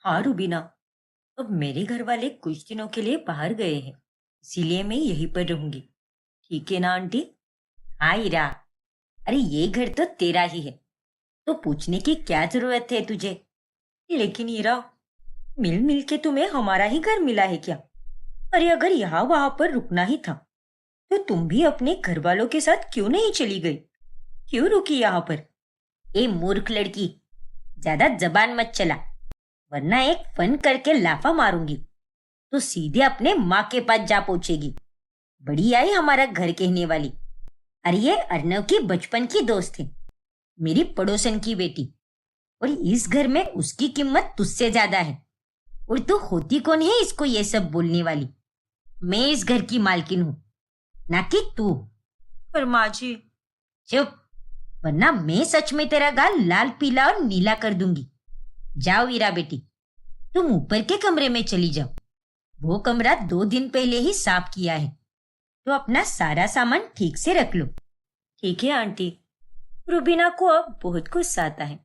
हाँ रूबीना, अब मेरे घर वाले कुछ दिनों के लिए बाहर गए हैं, इसीलिए मैं यहीं पर रहूंगी। ठीक है ना आंटी? हाँ हीरा। अरे ये घर तो तेरा ही है, तो पूछने की क्या जरूरत है तुझे? लेकिन हीरा, मिल मिल के तुम्हें हमारा ही घर मिला है क्या? अरे अगर यहाँ वहां पर रुकना ही था तो तुम भी अपने घर वालों के साथ क्यों नहीं चली गई? क्यों रुकी यहाँ पर? ए मूर्ख लड़की, ज्यादा जबान मत चला, वरना एक फन करके लाफा मारूंगी तो सीधे अपने माँ के पास जा पहुंचेगी। बड़ी आई हमारा घर कहने वाली। अरे ये अर्नव की बचपन की दोस्त है, मेरी पड़ोसन की बेटी, और इस घर में उसकी कीमत तुझसे ज्यादा है। और तू होती कौन है इसको ये सब बोलने वाली? मैं इस घर की मालकिन हूँ, ना कि तू। पर माँ जी। चुप, वरना मैं सच में तेरा गाल लाल पीला और नीला कर दूंगी। जाओ वीरा बेटी, तुम ऊपर के कमरे में चली जाओ। वो कमरा 2 दिन पहले ही साफ किया है, तो अपना सारा सामान ठीक से रख लो। ठीक है आंटी। रुबीना को अब बहुत गुस्सा आता है,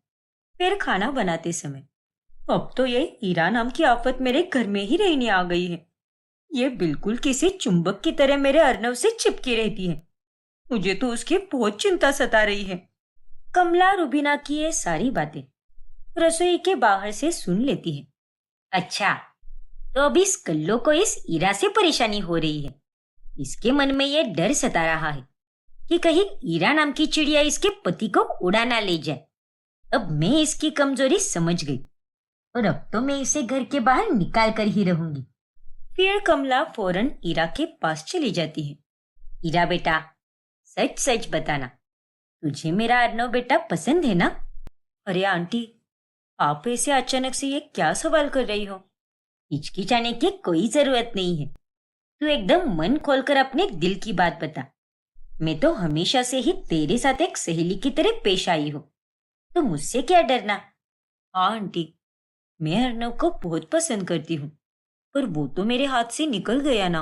फिर खाना बनाते समय। अब तो ये हीरा नाम की आफत मेरे घर में ही रहने आ गई है। ये बिल्कुल किसी चुंबक की तरह मेरे अर्नव से चिपकी रहती है। मुझे तो उसकी बहुत चिंता सता रही है। कमला रुबीना की ये सारी बातें रसोई के बाहर से सुन लेती है। अच्छा, तो अब इस कल्लो को इस हीरा से परेशानी हो रही है। इसके मन में ये डर सता रहा है कि कहीं हीरा नाम की चिड़िया इसके पति को उड़ा ना ले जाए। अब मैं इसकी कमजोरी समझ गई, और अब तो मैं इसे घर के बाहर निकाल कर ही रहूंगी। फिर कमला फौरन हीरा के पास चली जाती है। हीरा बेटा, सच सच बताना, तुझे मेरा अर्नव बेटा पसंद है ना? अरे आंटी, आप ऐसे अचानक से ये क्या सवाल कर रही हो? हिचकिचाने की कोई जरूरत नहीं है। तू एकदम मन खोलकर अपने दिल की बात बता। मैं तो हमेशा से ही तेरे साथ एक सहेली की तरह पेश आई हूँ, तो मुझसे क्या डरना? हाँ आंटी, मैं अर्नव को बहुत पसंद करती हूँ, पर वो तो मेरे हाथ से निकल गया ना।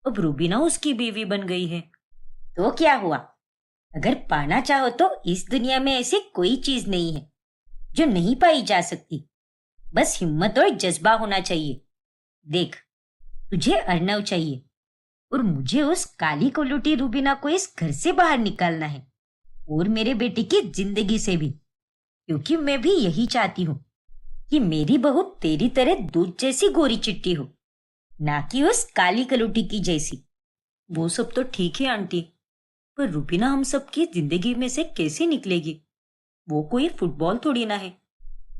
अब रूबीना उसकी बीवी बन गई है। तो क्या हुआ? अगर पाना चाहो तो इस दुनिया में ऐसी कोई चीज नहीं है जो नहीं पाई जा सकती। बस हिम्मत और जज्बा होना चाहिए। देख, तुझे अर्नव चाहिए, और मुझे उस काली कोलूटी रूबीना को इस घर से बाहर निकालना है, और मेरे बेटे की जिंदगी से भी, क्योंकि मैं भी यही चाहती हूँ कि मेरी बहू तेरी तरह दूध जैसी गोरी चिट्टी हो, ना कि उस काली कलूटी की जैसी। वो सब तो ठीक है आंटी, पर रूबीना हम सबकी जिंदगी में से कैसे निकलेगी? वो कोई फुटबॉल थोड़ी ना है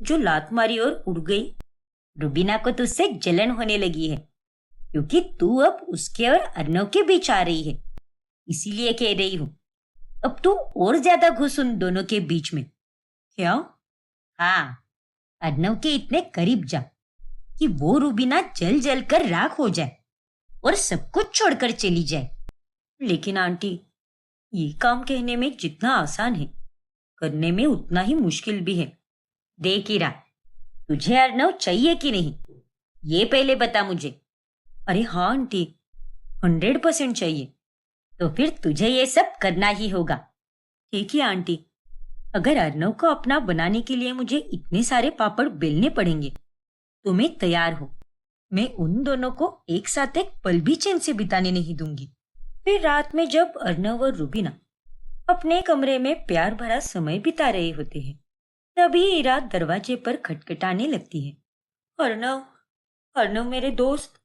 जो लात मारी और उड़ गई। रूबीना को तुझसे जलन होने लगी है, क्योंकि तू अब उसके और अर्नव के बीच आ रही है। इसीलिए कह रही हूँ, अब तू और ज्यादा घुस उन दोनों के बीच में। क्या? हाँ, अर्नव के इतने करीब जा कि वो रूबीना जल जल कर राख हो जाए और सब कुछ छोड़कर चली जाए। लेकिन आंटी, ये काम कहने में जितना आसान है, करने में उतना ही मुश्किल भी है। देख हीरा, तुझे अर्नव चाहिए कि नहीं, ये पहले बता मुझे। अरे हाँ आंटी, 100% चाहिए। तो फिर तुझे ये सब करना ही होगा। ठीक है आंटी, अगर अर्नव को अपना बनाने के लिए मुझे इतने सारे पापड़ बेलने पड़ेंगे तो मैं तैयार हूँ। मैं उन दोनों को एक साथ एक पल भी चैन से बिताने नहीं दूंगी। फिर रात में जब अर्नव और रूबीना अपने कमरे में प्यार भरा समय बिता रहे होते हैं, तभी हीरा दरवाजे पर खटखटाने लगती है। अर्नव, अर्नव मेरे दोस्त,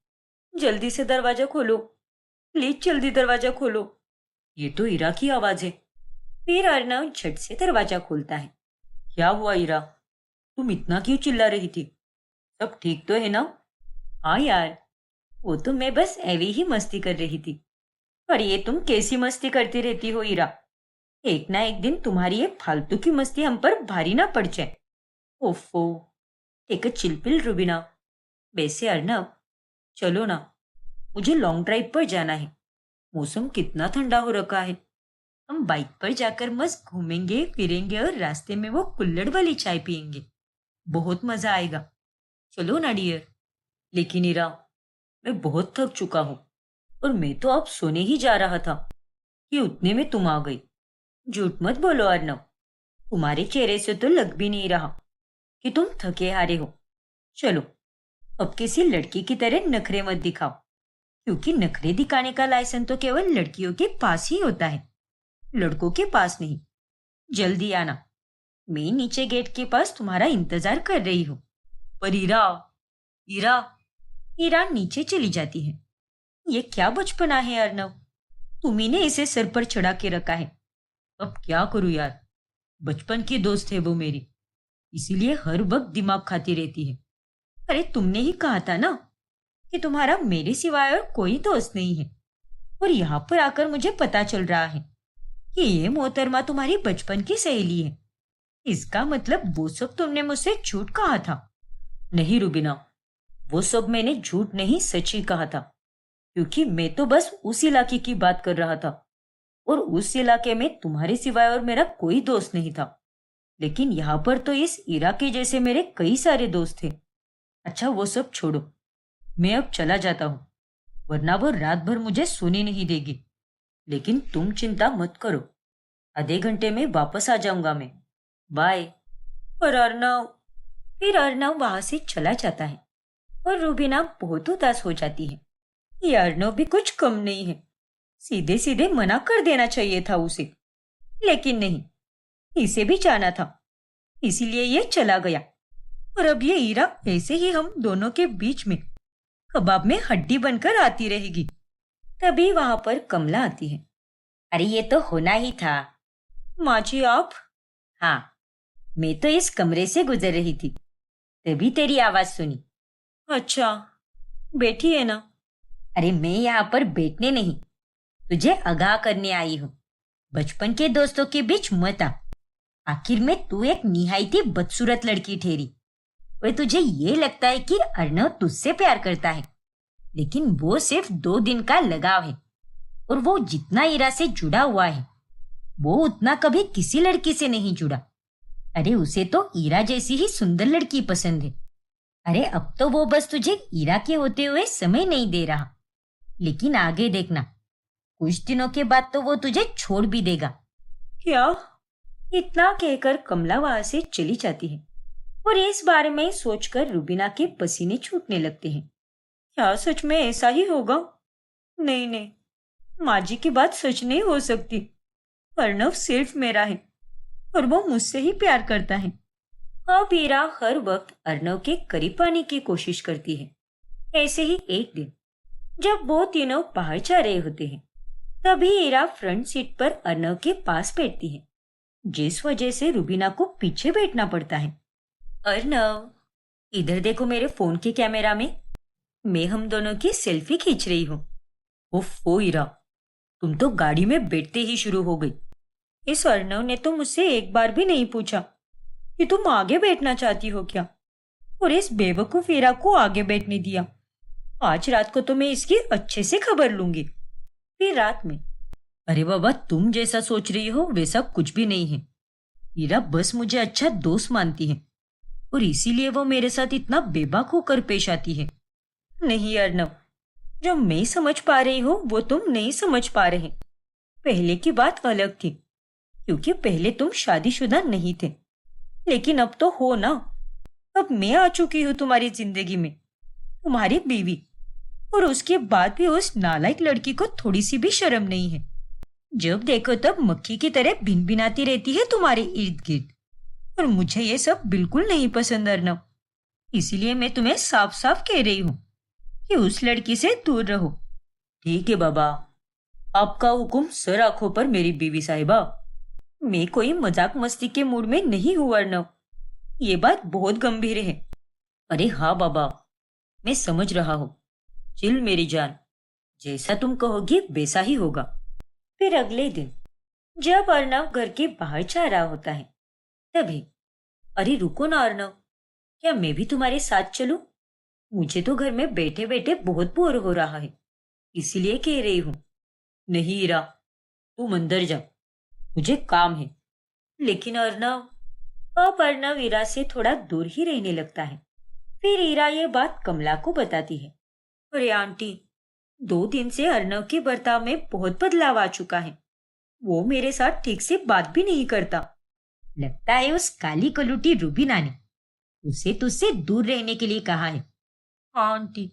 जल्दी से दरवाजा खोलो, प्लीज जल्दी दरवाजा खोलो। ये तो हीरा की आवाज है। फिर अर्नव झट से दरवाजा खोलता है। क्या हुआ हीरा, तुम इतना क्यों चिल्ला रही थी? सब ठीक तो है ना? हाँ यार, वो तो मैं बस ऐवे ही मस्ती कर रही थी। पर ये तुम कैसी मस्ती करती रहती हो हीरा? एक ना एक दिन तुम्हारी ये फालतू की मस्ती हम पर भारी ना पड़ जाए। ओफो, take a chill pill Rubina. वैसे अर्नव, चलो ना, मुझे लॉन्ग ड्राइव पर जाना है। मौसम कितना ठंडा हो रखा है। हम बाइक पर जाकर मस्त घूमेंगे फिरेंगे और रास्ते में वो कुल्हड़ वाली चाय पियेंगे। बहुत मजा आएगा। चलो ना डियर। लेकिन हीरा, मैं बहुत थक चुका हूँ, और मैं तो अब सोने ही जा रहा था कि उतने में तुम आ गई। झूठ मत बोलो अर्नव, तुम्हारे चेहरे से तो लग भी नहीं रहा कि तुम थके हारे हो। चलो, अब किसी लड़की की तरह नखरे मत दिखाओ, क्योंकि नखरे दिखाने का लाइसेंस तो केवल लड़कियों के पास ही होता है, लड़कों के पास नहीं। जल्दी आना, मैं नीचे गेट के पास तुम्हारा इंतजार कर रही हूँ। पर ईरा, ईरा, ईरा नीचे चली जाती है। ये क्या बचपना है अर्नव, तुम्ही ने इसे सर पर चढ़ा के रखा है। अब क्या करूं यार, बचपन की दोस्त है वो मेरी, इसीलिए हर वक्त दिमाग खाती रहती है। अरे तुमने ही कहा था ना कि तुम्हारा मेरे सिवाय और कोई दोस्त नहीं है, और यहाँ पर आकर मुझे पता चल रहा है कि ये मोहतरमा तुम्हारी बचपन की सहेली है। इसका मतलब वो सब तुमने मुझसे झूठ कहा था। नहीं रुबीना, वो सब मैंने झूठ नहीं सच ही कहा था, क्योंकि मैं तो बस उस इलाके की बात कर रहा था, और उस इलाके में तुम्हारे सिवाय और मेरा कोई दोस्त नहीं था। लेकिन यहाँ पर तो इस इराके जैसे मेरे कई सारे दोस्त थे। अच्छा वो सब छोड़ो, मैं अब चला जाता हूँ, वरना वो रात भर मुझे सोने नहीं देगी। लेकिन तुम चिंता मत करो, आधे घंटे में वापस आ जाऊंगा मैं। बाय। और अर्नव, फिर अर्नव वहां से चला जाता है और रूबीना बहुत उदास हो जाती है। ये अर्नव भी कुछ कम नहीं है, सीधे सीधे मना कर देना चाहिए था उसे, लेकिन नहीं, इसे भी जाना था, इसीलिए ये चला गया। और अब ये ईरा ऐसे ही हम दोनों के बीच में कबाब में हड्डी बनकर आती रहेगी। तभी वहां पर कमला आती है। अरे ये तो होना ही था। माँ जी आप? हाँ, मैं तो इस कमरे से गुजर रही थी, तभी तेरी आवाज सुनी। अच्छा, बैठी है ना? अरे मैं यहाँ पर बैठने नहीं, तुझे आगाह करने आई हूँ। बचपन के दोस्तों के बीच मत आ। आखिर में तू एक निहायती बदसूरत लड़की ठहरी। वह तुझे ये लगता है कि अर्नव तुझसे प्यार करता है, लेकिन वो सिर्फ 2 दिन का लगाव है, और वो जितना ईरा से जुड़ा हुआ है वो उतना कभी किसी लड़की से नहीं जुड़ा। अरे उसे तो ईरा जैसी ही सुंदर लड़की पसंद है। अरे अब तो वो बस तुझे ईरा के होते हुए समय नहीं दे रहा, लेकिन आगे देखना, कुछ दिनों के बाद तो वो तुझे छोड़ भी देगा। क्या? इतना कहकर कमला वहां से चली जाती है, और इस बारे में सोचकर रूबीना के पसीने छूटने लगते हैं। क्या सच में ऐसा ही होगा? नहीं नहीं, माँ जी की बात सच नहीं हो सकती। अर्नव सिर्फ मेरा है, और वो मुझसे ही प्यार करता है। अब ईरा हर वक्त अर्नव के करीब आने की कोशिश करती है। ऐसे ही एक दिन जब वो तीनों बाहर जा रहे होते हैं, तभी ईरा फ्रंट सीट पर अर्नव के पास बैठती है, जिस वजह से रूबीना को पीछे बैठना पड़ता है। अर्नव, इधर देखो मेरे फोन के कैमरा में, मैं हम दोनों की सेल्फी खींच रही हूँ। ओफो ईरा, तुम तो गाड़ी में बैठते ही शुरू हो गई। इस अर्नव ने तो मुझसे एक बार भी नहीं पूछा कि तुम आगे बैठना चाहती हो क्या, और इस बेवकूफ ईरा को आगे बैठने दिया। आज रात को तो मैं इसकी अच्छे से खबर लूंगी। फिर रात में, अरे बाबा तुम जैसा सोच रही हो वैसा कुछ भी नहीं है। ईरा बस मुझे अच्छा दोस्त मानती है, और इसीलिए वो मेरे साथ इतना बेबाक होकर पेश आती है। नहीं अर्नव, जो मैं समझ पा रही हूँ वो तुम नहीं समझ पा रहे। पहले की बात अलग थी, क्योंकि पहले तुम शादीशुदा नहीं थे, लेकिन अब तो हो ना। अब मैं आ चुकी हूँ तुम्हारी जिंदगी में, तुम्हारी बीवी, और उसके बाद भी उस नालायक लड़की को थोड़ी सी भी शर्म नहीं है। जब देखो तब मक्खी की तरह भिनभिनाती रहती है तुम्हारे इर्द गिर्द, और मुझे ये सब बिल्कुल नहीं पसंद अर्नव। इसीलिए मैं तुम्हें साफ साफ कह रही हूँ कि उस लड़की से दूर रहो। ठीक है बाबा, आपका हुक्म सर आंखों पर मेरी बीवी साहिबा। मैं कोई मजाक मस्ती के मूड में नहीं हूँ अर्नव, ये बात बहुत गंभीर है। अरे हाँ बाबा, मैं समझ रहा हूँ। चिल मेरी जान, जैसा तुम कहोगी वैसा ही होगा। फिर अगले दिन जब अर्नव घर के बाहर जा रहा होता है, तभी, अरे रुको ना अर्नव, क्या मैं भी तुम्हारे साथ चलूं? मुझे तो घर में बैठे बैठे बहुत बोर हो रहा है, इसीलिए कह रही हूँ। नहीं ईरा, तुम अंदर जा, मुझे काम है। लेकिन अर्नव, अब अर्नव ईरा से थोड़ा दूर ही रहने लगता है। फिर ईरा ये बात कमला को बताती है। अरे आंटी, 2 दिन से अर्नव के बर्ताव में बहुत बदलाव आ चुका है। वो मेरे साथ ठीक से बात भी नहीं करता। लगता है उस काली कलूटी रूबीना ने उसे तुझसे दूर रहने के लिए कहा है। हाँ आंटी,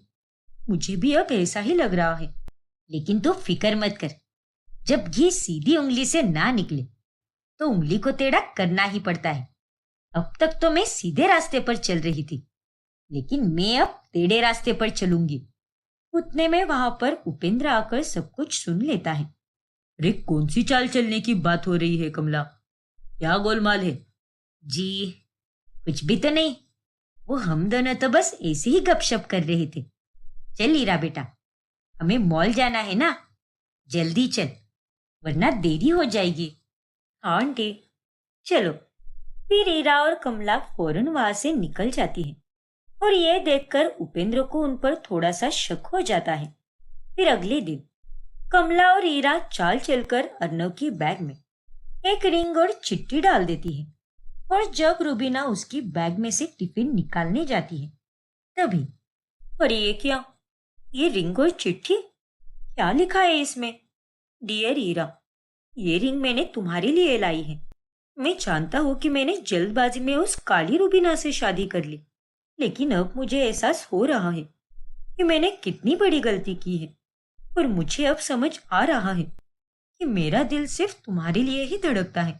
मुझे भी अब ऐसा ही लग रहा है। लेकिन तू फिक्र मत कर, जब घी सीधी उंगली से ना निकले तो उंगली को टेढ़ा करना ही पड़ता है। अब तक तो मैं सीधे रास्ते पर चल रही थी, लेकिन मैं अब टेढ़े रास्ते पर चलूंगी। उतने में वहां पर उपेंद्र आकर सब कुछ सुन लेता है। अरे कौन सी चाल चलने की बात हो रही है कमला? क्या गोलमाल है? जी कुछ भी तो नहीं, वो हम दोनों तो बस ऐसे ही गपशप कर रहे थे। चल हीरा बेटा, हमें मॉल जाना है ना, जल्दी चल वरना देरी हो जाएगी। हाँ आंटी, चलो। फिर हीरा और कमला फौरन वहां से निकल जाती है और ये देखकर उपेंद्र को उन पर थोड़ा सा शक हो जाता है। फिर अगले दिन कमला और हीरा चाल चलकर अर्नव की बैग में एक रिंग और चिट्ठी डाल देती है। और जब रूबीना उसकी बैग में से टिफिन निकालने जाती है तभी, अरे ये क्या, ये रिंग और चिट्ठी, क्या लिखा है इसमें? डियर हीरा, ये रिंग मैंने तुम्हारे लिए लाई है। मैं जानता हूँ कि मैंने जल्दबाजी में उस काली रूबीना से शादी कर ली, लेकिन अब मुझे एहसास हो रहा है कि मैंने कितनी बड़ी गलती की है। और मुझे अब समझ आ रहा है कि मेरा दिल सिर्फ तुम्हारे लिए ही धड़कता है।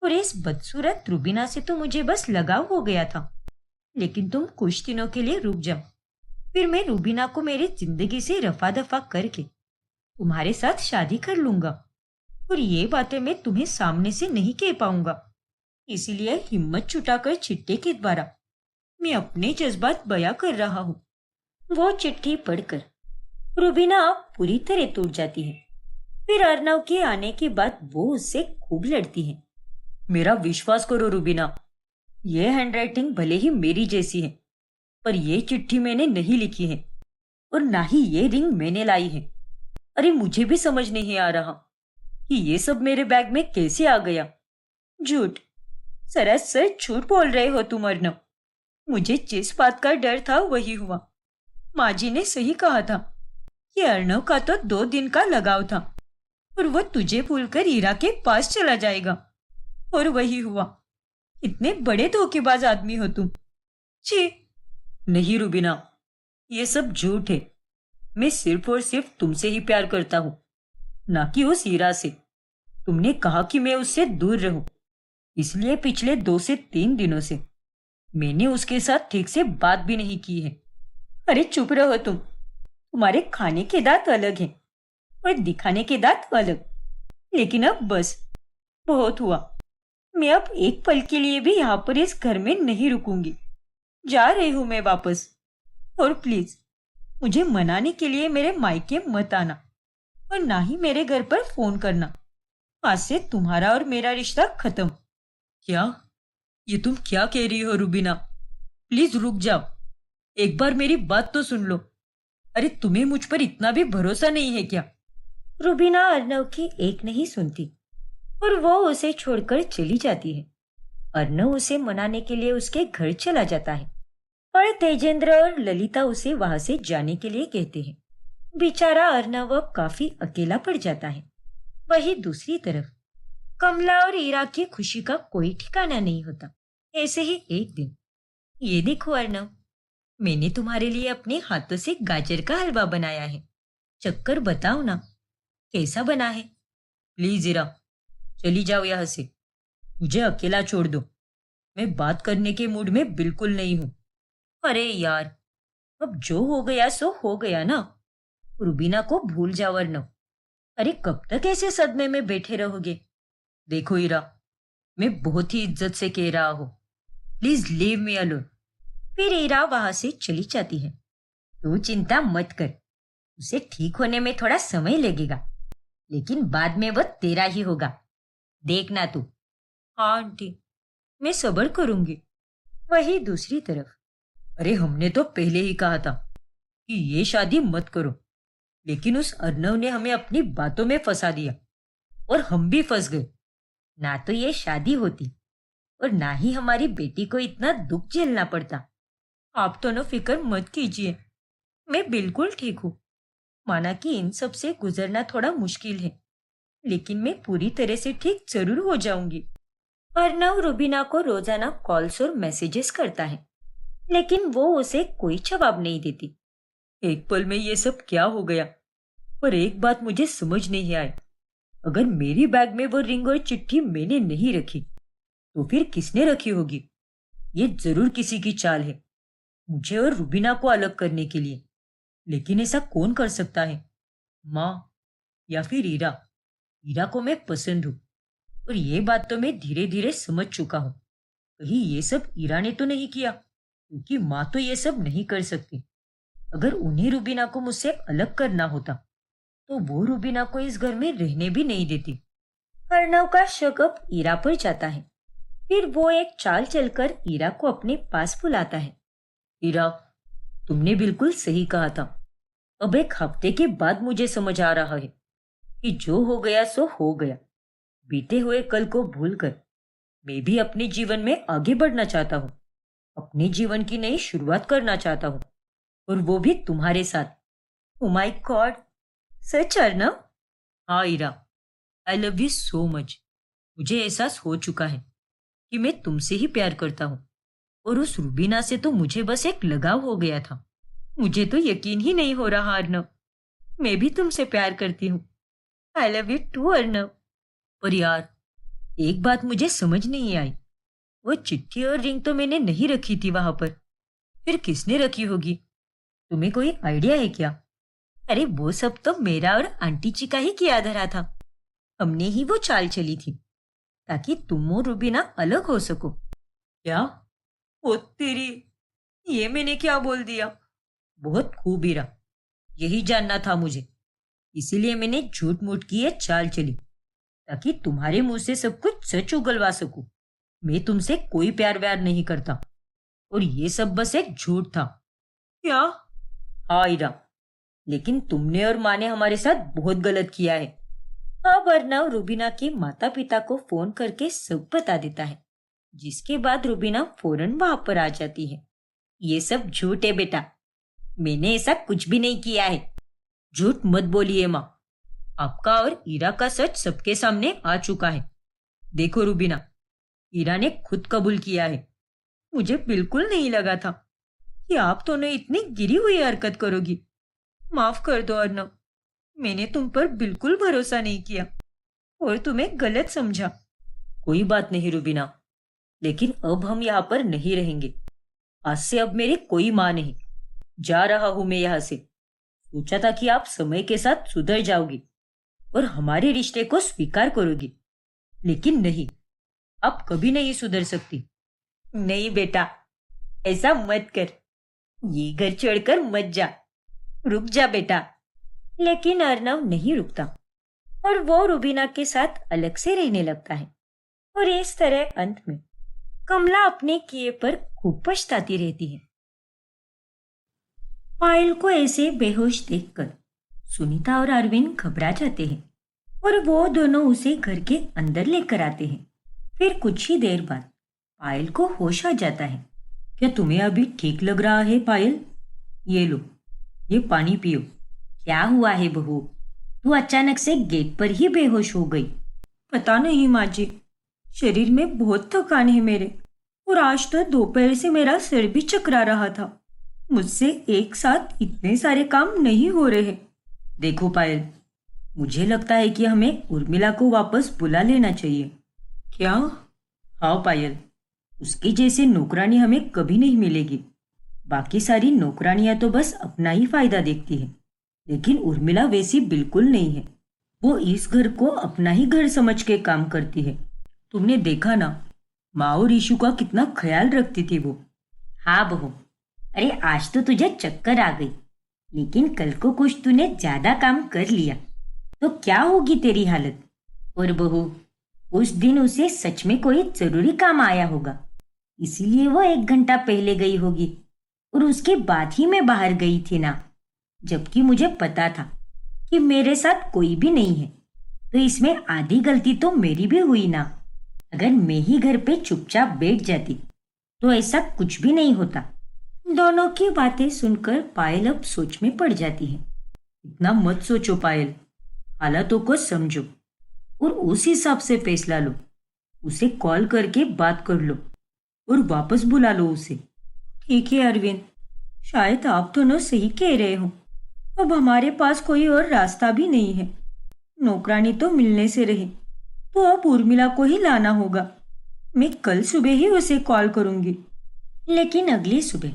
और इस बदसूरत रूबीना से तो मुझे बस लगाव हो गया था, लेकिन तुम कुछ दिनों के लिए रुक जाओ, फिर मैं रूबीना को मेरी जिंदगी से रफा दफा करके तुम्हारे साथ शादी कर लूंगा। और ये बातें मैं तुम्हें सामने से नहीं कह पाऊंगा, इसीलिए हिम्मत जुटाकर चिट्ठी के द्वारा मैं अपने जज्बात बयां कर रहा हूँ। वो चिट्ठी पढ़कर रूबीना पूरी तरह टूट जाती है। फिर अर्नव के आने के बाद वो उससे खूब लड़ती है। मेरा विश्वास करो रूबीना, ये हैंडराइटिंग भले ही मेरी जैसी है, पर ये चिट्ठी मैंने नहीं लिखी है और ना ही ये रिंग मैंने लाई है। अरे मुझे भी समझ नहीं आ रहा कि ये सब मेरे बैग में कैसे आ गया। झूठ, सरासर झूठ बोल रहे हो तुम अर्नव। मुझे जिस बात का डर था वही हुआ। माँ जी ने सही कहा था कि अर्नव का तो 2 दिन का लगाव था और वो तुझे भूलकर हीरा के पास चला जाएगा, और वही हुआ। इतने बड़े धोखेबाज आदमी हो तुम। छी। नहीं रूबीना, ये सब झूठ है। मैं सिर्फ और सिर्फ तुमसे ही प्यार करता हूँ, ना कि उस हीरा से। तुमने कहा कि मैं उससे दूर रहूं, इसलिए पिछले 2 से 3 दिनों से मैंने उसके साथ ठीक से बात भी नहीं की है। अरे चुप रहो तुम। तुम्हारे खाने के दांत अलग हैं और दिखाने के दांत अलग। लेकिन अब बस, बहुत हुआ। मैं अब एक पल के लिए भी यहाँ पर इस घर में नहीं रुकूंगी। जा रही हूँ मैं वापस। और प्लीज मुझे मनाने के लिए मेरे मायके मत आना और ना ही मेरे घर पर फोन करना। आज से तुम्हारा और मेरा रिश्ता खत्म। क्या? ये तुम क्या कह रही हो रूबीना? प्लीज रुक जाओ, एक बार मेरी बात तो सुन लो। अरे तुम्हें मुझ पर इतना भी भरोसा नहीं है क्या? रूबीना अर्नव की एक नहीं सुनती और वो उसे छोड़कर चली जाती है। अर्नव उसे मनाने के लिए उसके घर चला जाता है, पर तेजेंद्र और ललिता उसे वहां से जाने के लिए कहते हैं। बेचारा अर्नव अब काफी अकेला पड़ जाता है। वहीं दूसरी तरफ कमला और हीरा की खुशी का कोई ठिकाना नहीं होता। ऐसे ही एक दिन, ये देखो अर्नव, मैंने तुम्हारे लिए अपने हाथों से गाजर का हलवा बनाया है। चक्कर बताओ ना, कैसा बना है? प्लीज हीरा, चली जाओ यहाँ से। मुझे अकेला छोड़ दो। मैं बात करने के मूड में बिल्कुल नहीं हूं। अरे यार, अब जो हो गया सो हो गया ना। रूबीना को भूल जाओ अर्नव। अरे कब तक ऐसे सदमे में बैठे रहोगे? देखो हीरा, मैं बहुत ही इज्जत से कह रहा हूँ, प्लीज लीव मी अलोन। फिर हीरा वहां से चली जाती है। तू चिंता मत कर, उसे ठीक होने में थोड़ा समय लगेगा, लेकिन बाद में वो तेरा ही होगा, देखना तू। हाँ आंटी, मैं सब्र करूंगी। वही दूसरी तरफ, अरे हमने तो पहले ही कहा था कि ये शादी मत करो, लेकिन उस अर्नव ने हमें अपनी बातों में फंसा दिया और हम भी फंस गए। ना तो ये शादी होती और ना ही हमारी बेटी को इतना दुख झेलना पड़ता। आप दोनों फिक्र मत कीजिए, मैं बिल्कुल ठीक हूँ। माना कि इन सब से गुजरना थोड़ा मुश्किल है, लेकिन मैं पूरी तरह से ठीक जरूर हो जाऊंगी। अर्नव रूबीना को रोजाना कॉल्स और मैसेजेस करता है लेकिन वो उसे कोई जवाब नहीं देती। एक पल में ये सब क्या हो गया? पर एक बात मुझे समझ नहीं आई। अगर मेरी बैग में वो रिंग और चिट्ठी मैंने नहीं रखी, तो फिर किसने रखी होगी? ये जरूर किसी की चाल है, मुझे और रुबीना को अलग करने के लिए। लेकिन ऐसा कौन कर सकता है? माँ या फिर ईरा? ईरा को मैं पसंद हूँ, और ये बात तो मैं धीरे धीरे समझ चुका हूँ। कहीं ये सब ईरा ने तो नहीं किया, क्योंकि माँ तो ये सब नहीं कर सकती। अगर उन्हें रुबीना को मुझसे अलग करना होता, तो वो रुबीना को इस घर में रहने भी नहीं देती। अर्णव का शक अब ईरा पर जाता है। फिर वो एक चाल चलकर ईरा को अपने पास बुलाता है। ईरा, तुमने बिल्कुल सही कहा था। अब एक हफ्ते के बाद मुझे समझ आ रहा है कि जो हो गया सो हो गया। बीते हुए कल को भूलकर मैं भी अपने जीवन में आगे बढ़ना चाहता हूँ। अपने जीवन की नई शुरुआत करना चाहता हूँ, और वो भी तुम्हारे साथ। ओ माय गॉड, सच अर्णव? हाँ Ira, I love you so much. मुझे एहसास हो चुका है कि मैं तुमसे ही प्यार करता हूँ, और उस रुबीना से तो मुझे बस एक लगाव हो गया था। मुझे तो यकीन ही नहीं हो रहा अर्णव, मैं भी तुमसे प्यार करती हूँ। I love you too Arnav. पर यार, एक बात मुझे समझ नहीं आई। वो चिट्ठी और रिंग तो मैंने नहीं रखी थी वहां पर, फिर किसने रखी होगी? तुम्हें कोई आइडिया है क्या? अरे वो सब तो मेरा और आंटी जी का ही किया धरा था। हमने ही वो चाल चली थी ताकि तुम और रुबीना अलग हो सको। क्या? ओ तेरी, ये मैंने क्या बोल दिया? बहुत खूब हीरा, यही जानना था मुझे। इसीलिए मैंने झूठ मूठ की ये चाल चली, ताकि तुम्हारे मुंह से सब कुछ सच उगलवा सकूं। मैं तुमसे कोई प्यार व्यार नहीं करता, और ये सब बस एक झूठ था। क्या? हाँ हीरा, लेकिन तुमने और माँ ने हमारे साथ बहुत गलत किया है। अब अर्णव रुबीना के माता पिता को फोन करके सब बता देता है, जिसके बाद रुबीना फौरन वहां पर आ जाती है। ये सब झूठ है बेटा, मैंने ऐसा कुछ भी नहीं किया है। झूठ मत बोलिए माँ, आपका और ईरा का सच सबके सामने आ चुका है। देखो रुबीना, ईरा ने खुद कबूल किया है। मुझे बिल्कुल नहीं लगा था कि आप दोनों इतनी गिरी हुई हरकत करोगी। माफ कर दो अर्णव, मैंने तुम पर बिल्कुल भरोसा नहीं किया और तुम्हें गलत समझा। कोई बात नहीं रुबीना, लेकिन अब हम यहाँ पर नहीं रहेंगे। आज से अब मेरी कोई माँ नहीं। जा रहा हूं मैं यहाँ से। सोचा था कि आप समय के साथ सुधर जाओगी और हमारे रिश्ते को स्वीकार करोगी, लेकिन नहीं, आप कभी नहीं सुधर सकती। नहीं बेटा, ऐसा मत कर। ये घर छोड़कर मत जा। रुक जा बेटा। लेकिन अर्णव नहीं रुकता, और वो रुबीना के साथ अलग से रहने लगता है। और इस तरह अंत में कमला अपने किए पर खूब पछताती रहती है। पायल को ऐसे बेहोश देखकर सुनीता और अरविंद घबरा जाते हैं, और वो दोनों उसे घर के अंदर लेकर आते हैं। फिर कुछ ही देर बाद पायल को होश आ जाता है। क्या तुम्हें अभी ठीक लग रहा है पायल? ये लो, ये पानी पियो। क्या हुआ है बहू? तू अचानक से गेट पर ही बेहोश हो गई। पता नहीं माँ जी, शरीर में बहुत थकान है मेरे, और आज तो दोपहर से मेरा सिर भी चकरा रहा था। मुझसे एक साथ इतने सारे काम नहीं हो रहे। देखो पायल, मुझे लगता है कि हमें उर्मिला को वापस बुला लेना चाहिए। क्या? हाँ पायल, उसकी जैसे नौकरानी हमें कभी नहीं मिलेगी। बाकी सारी नौकरानियां तो बस अपना ही फायदा देखती है, लेकिन उर्मिला वैसी बिल्कुल नहीं है। वो इस घर को अपना ही घर समझ के काम करती है। तुमने देखा ना, माँ और ईशु का कितना ख्याल रखती थी वो। हाँ बहू, अरे आज तो तुझे चक्कर आ गई, लेकिन कल को कुछ तूने ज्यादा काम कर लिया तो क्या होगी तेरी हालत? और बहू, उस दिन उसे सच में कोई जरूरी काम आया होगा, इसीलिए वो 1 घंटा पहले गई होगी, और उसके बाद ही मैं बाहर गई थी ना। जबकि मुझे पता था कि मेरे साथ कोई भी नहीं है, तो इसमें आधी गलती तो मेरी भी हुई ना। अगर मैं ही घर पे चुपचाप बैठ जाती तो ऐसा कुछ भी नहीं होता। दोनों की बातें सुनकर पायल अब सोच में पड़ जाती है। इतना मत सोचो पायल, हालातों को समझो और उस हिसाब से फैसला लो। उसे कॉल करके बात कर लो और वापस बुला लो उसे। ठीक है अरविंद, शायद आप दोनों सही कह रहे हो। अब हमारे पास कोई और रास्ता भी नहीं है। नौकरानी तो मिलने से रही, तो अब उर्मिला को ही लाना होगा। मैं कल सुबह ही उसे कॉल करूंगी। लेकिन अगली सुबह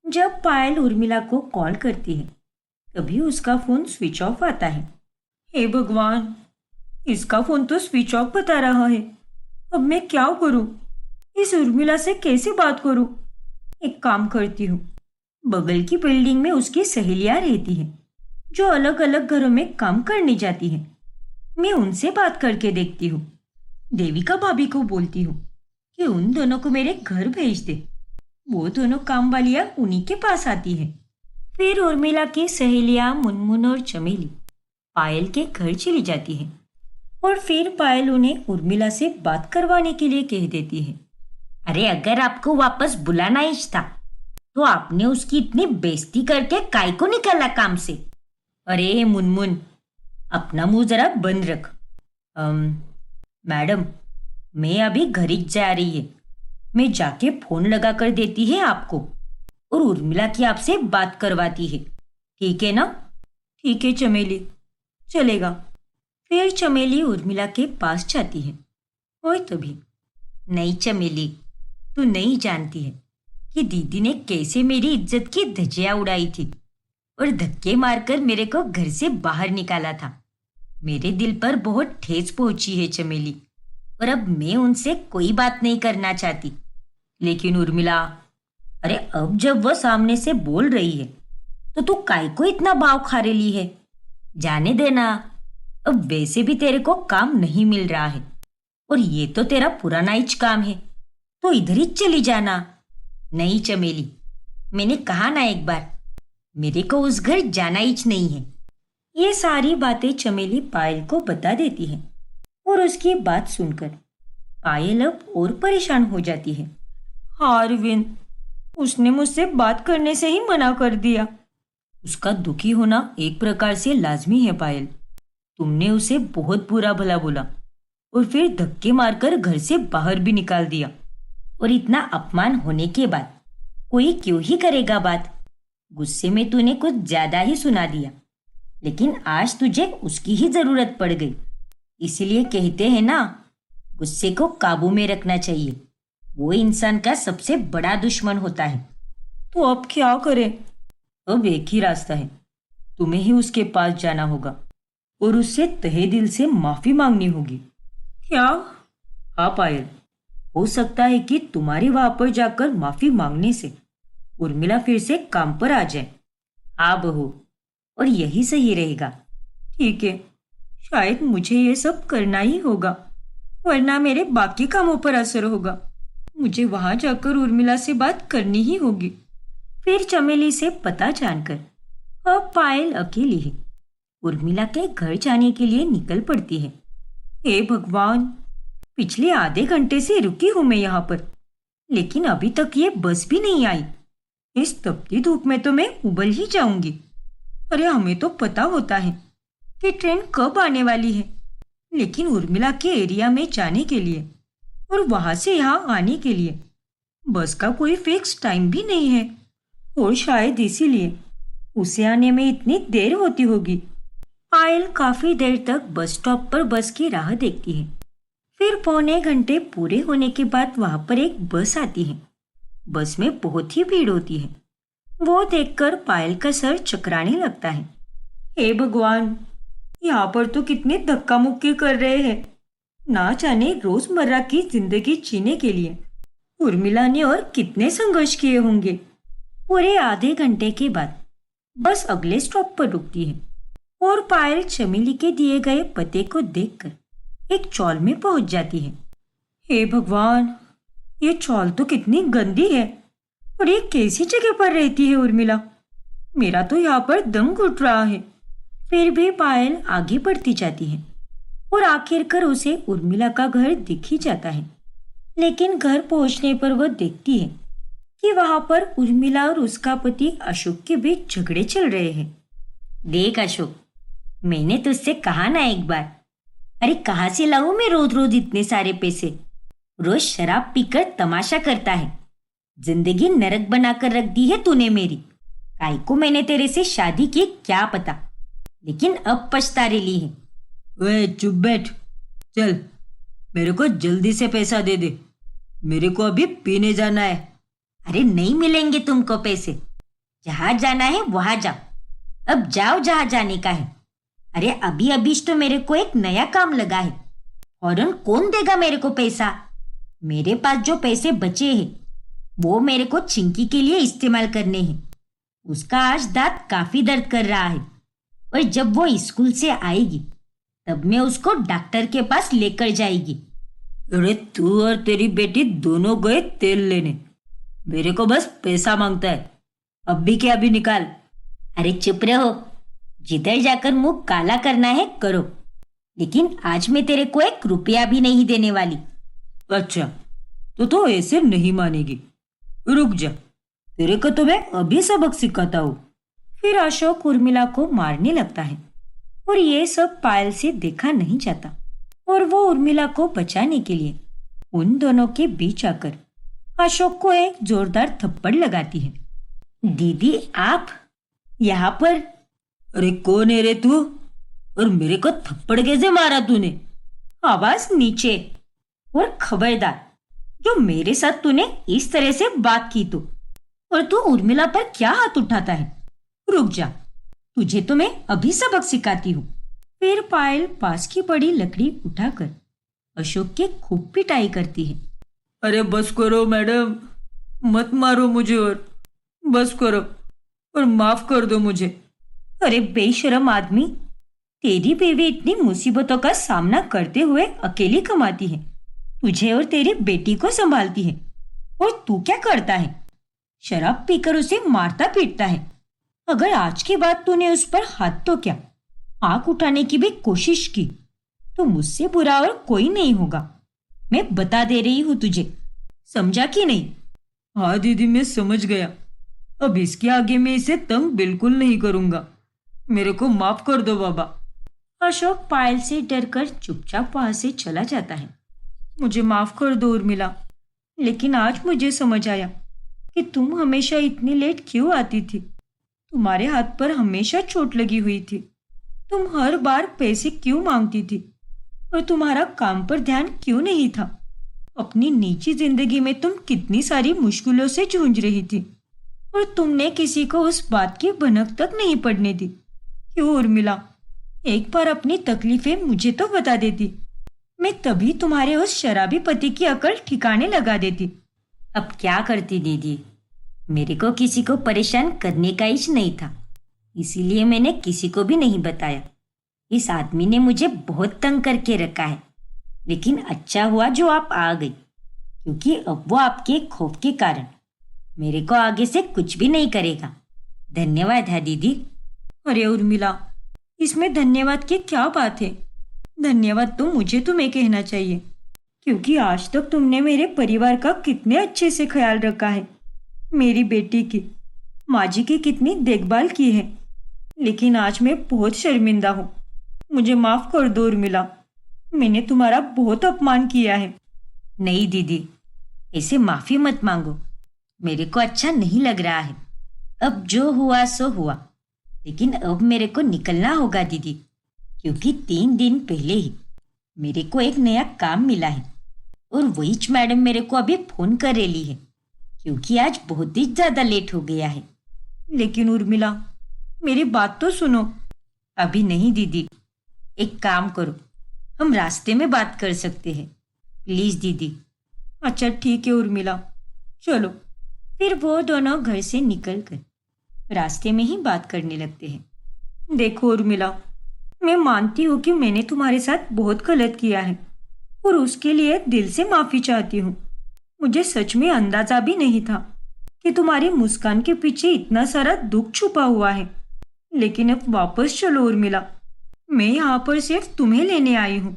जब पायल उर्मिला को कॉल करती है, तभी उसका फोन स्विच ऑफ आता है। हे भगवान, इसका फोन तो स्विच ऑफ बता रहा है। अब मैं क्या करूं? इस उर्मिला से कैसे बात करूं? एक काम करती हूँ, बगल की बिल्डिंग में उसकी सहेलियां रहती हैं, जो अलग अलग घरों में काम करने जाती हैं। मैं उनसे बात करके देखती हूँ। देविका भाभी को बोलती हूँ कि उन दोनों को मेरे घर भेज दे। वो दोनों काम वालियां उन्हीं के पास आती है। फिर उर्मिला की सहेलियां मुनमुन और चमेली पायल के घर चली जाती है, और फिर पायल उन्हें उर्मिला से बात करवाने के लिए कह देती है। अरे अगर आपको वापस बुलाना ही था, तो आपने उसकी इतनी बेइज्जती करके काय को निकाला काम से? अरे मुनमुन, अपना मुंह जरा बंद रख। मैडम, मैं अभी घर ही जा रही है। मैं जाके फोन लगा कर देती है आपको, और उर्मिला की आपसे बात करवाती है। ठीक है ना? ठीक है चमेली, चलेगा। फिर चमेली उर्मिला के पास जाती है, और तभी, नहीं चमेली, तू नहीं जानती है कि दीदी ने कैसे मेरी इज्जत की धज्जियां उड़ाई थी और धक्के मारकर मेरे को घर से बाहर निकाला था। मेरे दिल पर बहुत ठेस पहुंची है चमेली, और अब मैं उनसे कोई बात नहीं करना चाहती। लेकिन उर्मिला, अरे अब जब वह सामने से बोल रही है, तो तू काय को इतना भाव खा रही है? जाने देना, अब वैसे भी तेरे को काम नहीं मिल रहा है, और ये तो तेरा पुराना ही काम है, तो इधर ही चली जाना। नहीं चमेली, मैंने कहा ना एक बार, मेरे को उस घर जाना ही नहीं है। ये सारी बातें चमेली पायल को बता देती है, और उसकी बात सुनकर पायल अब और परेशान हो जाती है। हाँ अरविंद, उसने मुझसे बात करने से ही मना कर दिया। उसका दुखी होना एक प्रकार से लाजमी है पायल। तुमने उसे बहुत बुरा भला बोला, और फिर धक्के मारकर घर से बाहर भी निकाल दिया, और इतना अपमान होने के बाद कोई क्यों ही करेगा बात? गुस्से में तूने कुछ ज्यादा ही सुना दिया, लेकिन आज तुझे उसकी ही जरूरत पड़ गई। इसलिए कहते हैं ना, गुस्से को काबू में रखना चाहिए। वो इंसान का सबसे बड़ा दुश्मन होता है। तो अब क्या करें? अब एक ही रास्ता है, तुम्हें ही उसके पास जाना होगा और उससे तहे दिल से माफी मांगनी होगी। क्या? हाँ पायल, हो सकता है कि तुम्हारे वहां पर जाकर माफी मांगने से उर्मिला फिर से काम पर आ जाए। हाँ बहू, और यही सही रहेगा। ठीक है, शायद मुझे ये सब करना ही होगा, वरना मेरे बाकी कामों पर असर होगा। मुझे वहां जाकर उर्मिला से बात करनी ही होगी। फिर चमेली से पता जानकर अब पायल अकेली ही उर्मिला के घर जाने के लिए निकल पड़ती है। हे भगवान, पिछले आधे घंटे से रुकी हूं मैं यहाँ पर, लेकिन अभी तक ये बस भी नहीं आई। इस तपती धूप में तो मैं उबल ही जाऊंगी। अरे हमें तो पता होता है कि ट्रेन कब आने वाली है, लेकिन उर्मिला के एरिया में जाने के लिए और वहां से यहाँ आने के लिए बस का कोई फिक्स टाइम भी नहीं है, और शायद इसीलिए उसे आने में इतनी देर होती होगी। पायल काफी देर तक बस स्टॉप पर बस की राह देखती है। फिर पौने घंटे पूरे होने के बाद वहां पर एक बस आती है। बस में बहुत ही भीड़ होती है। वो देखकर पायल का सर चकराने लगता है। हे भगवान, यहाँ पर तो कितने धक्का मुक्की कर रहे हैं। ना जाने रोजमर्रा की जिंदगी जीने के लिए उर्मिला ने और कितने संघर्ष किए होंगे। पूरे आधे घंटे के बाद बस अगले स्टॉप पर रुकती है, और पायल चमेली के दिए गए पते को देखकर एक चौल में पहुंच जाती है। हे भगवान, ये चौल तो कितनी गंदी है, और ये कैसी जगह पर रहती है उर्मिला? मेरा तो यहाँ पर दम घुट रहा है। फिर भी पायल आगे बढ़ती जाती है, और आखिरकार उसे उर्मिला का घर दिख ही जाता है। लेकिन घर पहुंचने पर वह देखती है कि वहां पर उर्मिला और उसका पति अशोक के बीच झगड़े चल रहे हैं। देख अशोक, मैंने तुझसे कहा ना एक बार, अरे कहाँ से लाऊं मैं रोज रोज इतने सारे पैसे? रोज शराब पीकर तमाशा करता है, जिंदगी नरक बनाकर रख दी है तूने मेरी। काहे को मैंने तेरे से शादी की क्या पता, लेकिन अब पछता रही है। ओए चुप बैठ। चल, मेरे को जल्दी से पैसा दे दे, मेरे को अभी पीने जाना है। अरे नहीं मिलेंगे तुमको पैसे, जहां जाना है वहां जाओ। अब जाओ जहां जाने का है। अरे अभी अभी तो मेरे को एक नया काम लगा है, फौरन कौन देगा मेरे को पैसा। मेरे पास जो पैसे बचे हैं वो मेरे को चिंकी के लिए इस्तेमाल करने हैं। उसका आज दांत काफी दर्द कर रहा है, और जब वो स्कूल से आएगी तब मैं उसको डॉक्टर के पास लेकर जाएगी। अरे तू और तेरी बेटी दोनों गए तेल लेने, मेरे को बस पैसा मांगता है। अभी के अभी निकाल। अरे चुप रहो, जिधर जाकर मुंह काला करना है करो, लेकिन आज मैं तेरे को 1 रुपया भी नहीं देने वाली। अच्छा, तो ऐसे नहीं मानेगी। रुक जा, तेरे को तो मैं अभी सबक सिखाता हूँ। फिर अशोक उर्मिला को मारने लगता है, और ये सब पायल से देखा नहीं जाता, और वो उर्मिला को बचाने के लिए उन दोनों के बीच आकर अशोक को एक जोरदार थप्पड़ लगाती है। दीदी आप यहाँ पर? अरे कौन है रे तू, और मेरे को थप्पड़ कैसे मारा तूने? आवाज नीचे, और खबरदार जो मेरे साथ तूने इस तरह से बात की तो, और तू उर्मिला पर क्या हाथ उठाता है? रुक जा, तुझे तो मैं अभी सबक सिखाती हूँ। फिर पायल पास की पड़ी लकड़ी उठाकर अशोक के खूब पिटाई करती है। अरे बस करो मैडम, मत मारो मुझे, और बस करो और माफ कर दो मुझे। अरे बेशरम आदमी, तेरी बीवी इतनी मुसीबतों का सामना करते हुए अकेली कमाती है, तुझे और तेरी बेटी को संभालती है, और तू क्या करता है? शराब पीकर उसे मारता पीटता है। अगर आज की बात तूने उस पर हाथ तो क्या, आंख उठाने की भी कोशिश की तो मुझसे बुरा और कोई नहीं होगा। मैं बता दे रही हूं तुझे, समझा कि नहीं? हाँ दीदी, मैं समझ गया। अब इसके आगे मैं इसे तंग बिल्कुल नहीं करूंगा। मेरे को माफ कर दो बाबा। अशोक पायल से डरकर चुपचाप वहां से चला जाता है। मुझे माफ कर दो उर्मिला, लेकिन आज मुझे समझ आया कि तुम हमेशा इतनी लेट क्यों आती थी। तुम्हारे हाथ पर हमेशा चोट लगी हुई थी। तुम हर बार पैसे क्यों मांगती थी, और तुम्हारा काम पर ध्यान क्यों नहीं था? अपनी निजी जिंदगी में तुम कितनी सारी मुश्किलों से जूझ रही थी, और तुमने किसी को उस बात की भनक तक नहीं पड़ने दी। क्यों उर्मिला, एक बार अपनी तकलीफें मुझे तो बता देती, मैं तभी तुम्हारे उस शराबी पति की अकल ठिकाने लगा देती। अब क्या करती दीदी, मेरे को किसी को परेशान करने का इच नहीं था, इसीलिए मैंने किसी को भी नहीं बताया। इस आदमी ने मुझे बहुत तंग करके रखा है, लेकिन अच्छा हुआ जो आप आ गई, क्योंकि अब वो आपके खौफ के कारण मेरे को आगे से कुछ भी नहीं करेगा। धन्यवाद है दीदी। अरे उर्मिला, इसमें धन्यवाद की क्या बात है? धन्यवाद तो मुझे तुम्हें कहना चाहिए, क्योंकि आज तक तुमने मेरे परिवार का कितने अच्छे से ख्याल रखा है। मेरी बेटी की, माँ जी की कितनी देखभाल की है, लेकिन आज मैं बहुत शर्मिंदा हूँ। मुझे माफ कर दो उर्मिला, मैंने तुम्हारा बहुत अपमान किया है। नहीं दीदी, ऐसे माफी मत मांगो, मेरे को अच्छा नहीं लग रहा है। अब जो हुआ सो हुआ, लेकिन अब मेरे को निकलना होगा दीदी, क्योंकि 3 दिन पहले ही मेरे को एक नया काम मिला है, और वही मैडम मेरे को अभी फोन कर रही है, क्योंकि आज बहुत ही ज्यादा लेट हो गया है। लेकिन उर्मिला, मेरी बात तो सुनो। अभी नहीं दीदी, एक काम करो, हम रास्ते में बात कर सकते हैं, प्लीज दीदी। अच्छा ठीक है उर्मिला, चलो। फिर वो दोनों घर से निकलकर रास्ते में ही बात करने लगते हैं। देखो उर्मिला, मैं मानती हूँ कि मैंने तुम्हारे साथ बहुत गलत किया है, और उसके लिए दिल से माफी चाहती हूँ। मुझे सच में अंदाजा भी नहीं था कि तुम्हारी मुस्कान के पीछे इतना सारा दुख छुपा हुआ है। लेकिन अब वापस चलो उर्मिला, मैं यहाँ पर सिर्फ तुम्हें लेने आई हूँ,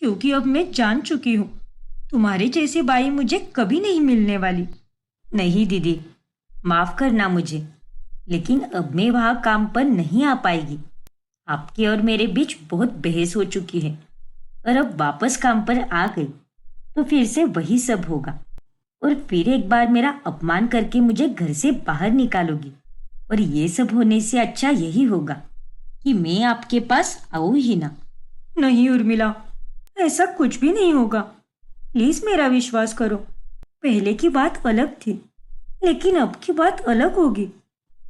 क्योंकि अब मैं जान चुकी हूँ तुम्हारे जैसी बाई मुझे कभी नहीं मिलने वाली। नहीं दीदी, माफ करना मुझे, लेकिन अब मैं वहाँ काम पर नहीं आ पाएगी। आपके और मेरे बीच बहुत बहस हो चुकी है, और अब वापस काम पर आ गई तो फिर से वही सब होगा। और फिर एक बार मेरा अपमान करके मुझे घर से बाहर निकालोगी। और ये सब होने से अच्छा यही होगा कि मैं आपके पास आऊं ही ना। नहीं उर्मिला, ऐसा कुछ भी नहीं होगा। प्लीज मेरा विश्वास करो। पहले की बात अलग थी, लेकिन अब की बात अलग होगी।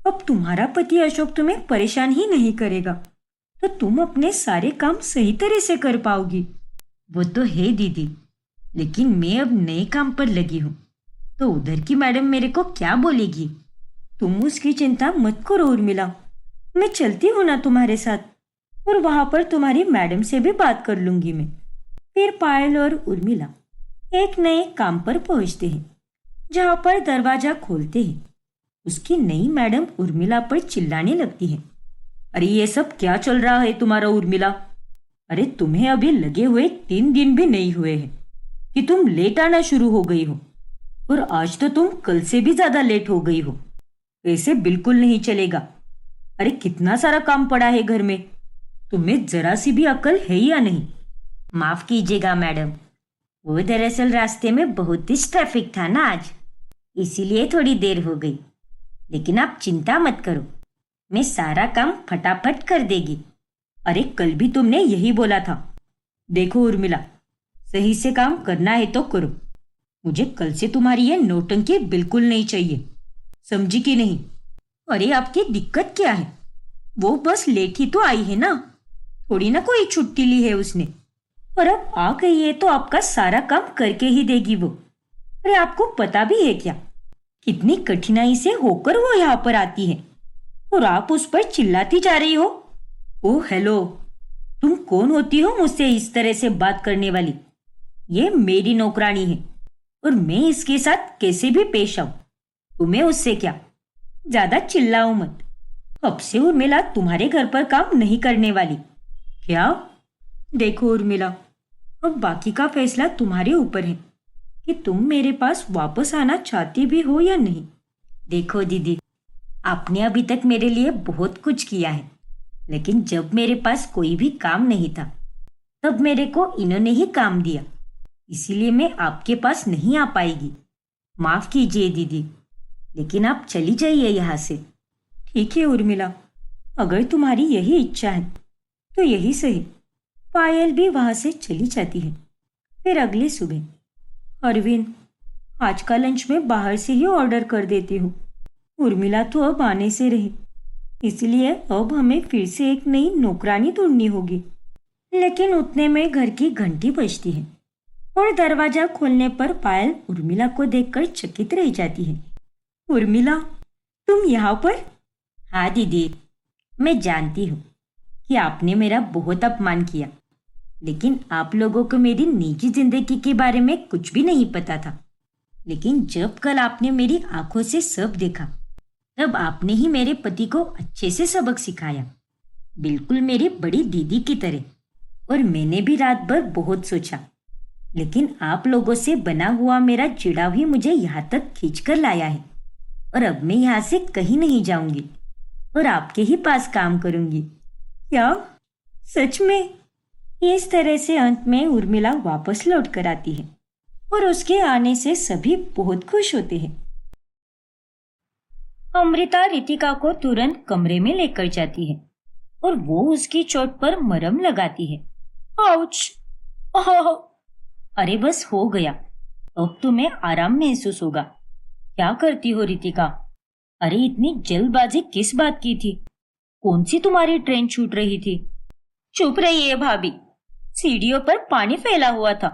अब तुम्हारा पति अशोक तुम्हें परेशान ही नहीं करेगा, तो तुम अपने सारे काम सही तरह से कर पाओगी। वो तो है दीदी, लेकिन मैं अब नए काम पर लगी हूँ, तो उधर की मैडम मेरे को क्या बोलेगी? तुम उसकी चिंता मत करो उर्मिला, मैं चलती हूँ ना तुम्हारे साथ, और वहां पर तुम्हारी मैडम से भी बात कर लूंगी मैं। फिर पायल और उर्मिला एक नए काम पर पहुंचते हैं। जहां पर दरवाजा खोलते हैं, उसकी नई मैडम उर्मिला पर चिल्लाने लगती है। अरे ये सब क्या चल रहा है तुम्हारा उर्मिला? अरे तुम्हें अभी लगे हुए 3 दिन भी नहीं हुए हैं कि तुम लेट आना शुरू हो गई हो, और आज तो तुम कल से भी ज्यादा लेट हो गई हो। ऐसे बिल्कुल नहीं चलेगा। अरे कितना सारा काम पड़ा है घर में, तुम्हें जरा सी भी अकल है या नहीं? माफ कीजिएगा मैडम, वो दरअसल रास्ते में बहुत तेज ट्रैफिक था ना आज, इसीलिए थोड़ी देर हो गई। लेकिन आप चिंता मत करो, मैं सारा काम फटाफट कर देगी। अरे कल भी तुमने यही बोला था। देखो उर्मिला, सही से काम करना है तो करो। मुझे कल से तुम्हारी ये नौटंकी बिल्कुल नहीं चाहिए, समझी कि नहीं? अरे आपकी दिक्कत क्या है? वो बस लेट ही तो आई है ना, थोड़ी ना कोई छुट्टी ली है उसने। और अब आ गई है तो आपका सारा काम करके ही देगी वो। अरे आपको पता भी है क्या कितनी कठिनाई से होकर वो यहाँ पर आती है, और आप उस पर चिल्लाती जा रही हो। ओ हेलो, तुम कौन होती हो मुझसे इस तरह से बात करने वाली? ये मेरी नौकरानी है, और मैं इसके साथ कैसे भी पेश आऊं, तुम्हें उससे क्या? ज्यादा चिल्लाओ मत। अब से उर्मिला तुम्हारे घर पर काम नहीं करने वाली। क्या? देखो उर्मिला, अब बाकी का फैसला तुम्हारे ऊपर है कि तुम मेरे पास वापस आना चाहती भी हो या नहीं। देखो दीदी, आपने अभी तक मेरे लिए बहुत कुछ किया है, लेकिन जब मेरे पास कोई भी काम नहीं था, तब मेरे को इन्होंने ही काम दिया। इसीलिए मैं आपके पास नहीं आ पाएगी। माफ कीजिए दीदी, लेकिन आप चली जाइए यहाँ से। ठीक है उर्मिला, अगर तुम्हारी यही इच्छा है तो यही सही। पायल भी वहां से चली जाती है। फिर अगली सुबह, अरविंद, आज का लंच में बाहर से ही ऑर्डर कर देती हूँ। उर्मिला तो अब आने से रही, इसलिए अब हमें फिर से एक नई नौकरानी ढूंढनी होगी। लेकिन उतने में घर की घंटी बजती है, और दरवाजा खोलने पर पायल उर्मिला को देखकर चकित रह जाती है। उर्मिला, तुम यहाँ पर? हाँ दीदी, मैं जानती हूँ कि आपने मेरा बहुत अपमान किया, लेकिन आप लोगों को मेरी निजी जिंदगी के बारे में कुछ भी नहीं पता था। लेकिन जब कल आपने मेरी आंखों से सब देखा, तब आपने ही मेरे पति को अच्छे से सबक सिखाया, बिल्कुल मेरी बड़ी दीदी की तरह। और मैंने भी रात भर बहुत सोचा, लेकिन आप लोगों से बना हुआ मेरा जुड़ाव ही मुझे यहाँ तक खींच कर लाया है। और अब मैं यहाँ से कहीं नहीं जाऊंगी, और आपके ही पास काम करूंगी। क्या? सच में? इस तरह से अंत में उर्मिला वापस लौट कर आती है, और उसके आने से सभी बहुत खुश होते हैं। अमृता रितिका को तुरंत कमरे में लेकर जाती है, और वो उसकी चोट पर मरहम लगाती है। आउच! ओह! अरे बस हो गया, अब तुम्हें आराम महसूस होगा। क्या करती हो रितिका? अरे इतनी जल्दबाजी किस बात की थी? कौन सी तुम्हारी ट्रेन छूट रही थी? चुप रहिए भाभी, सीढ़ियों पर पानी फैला हुआ था,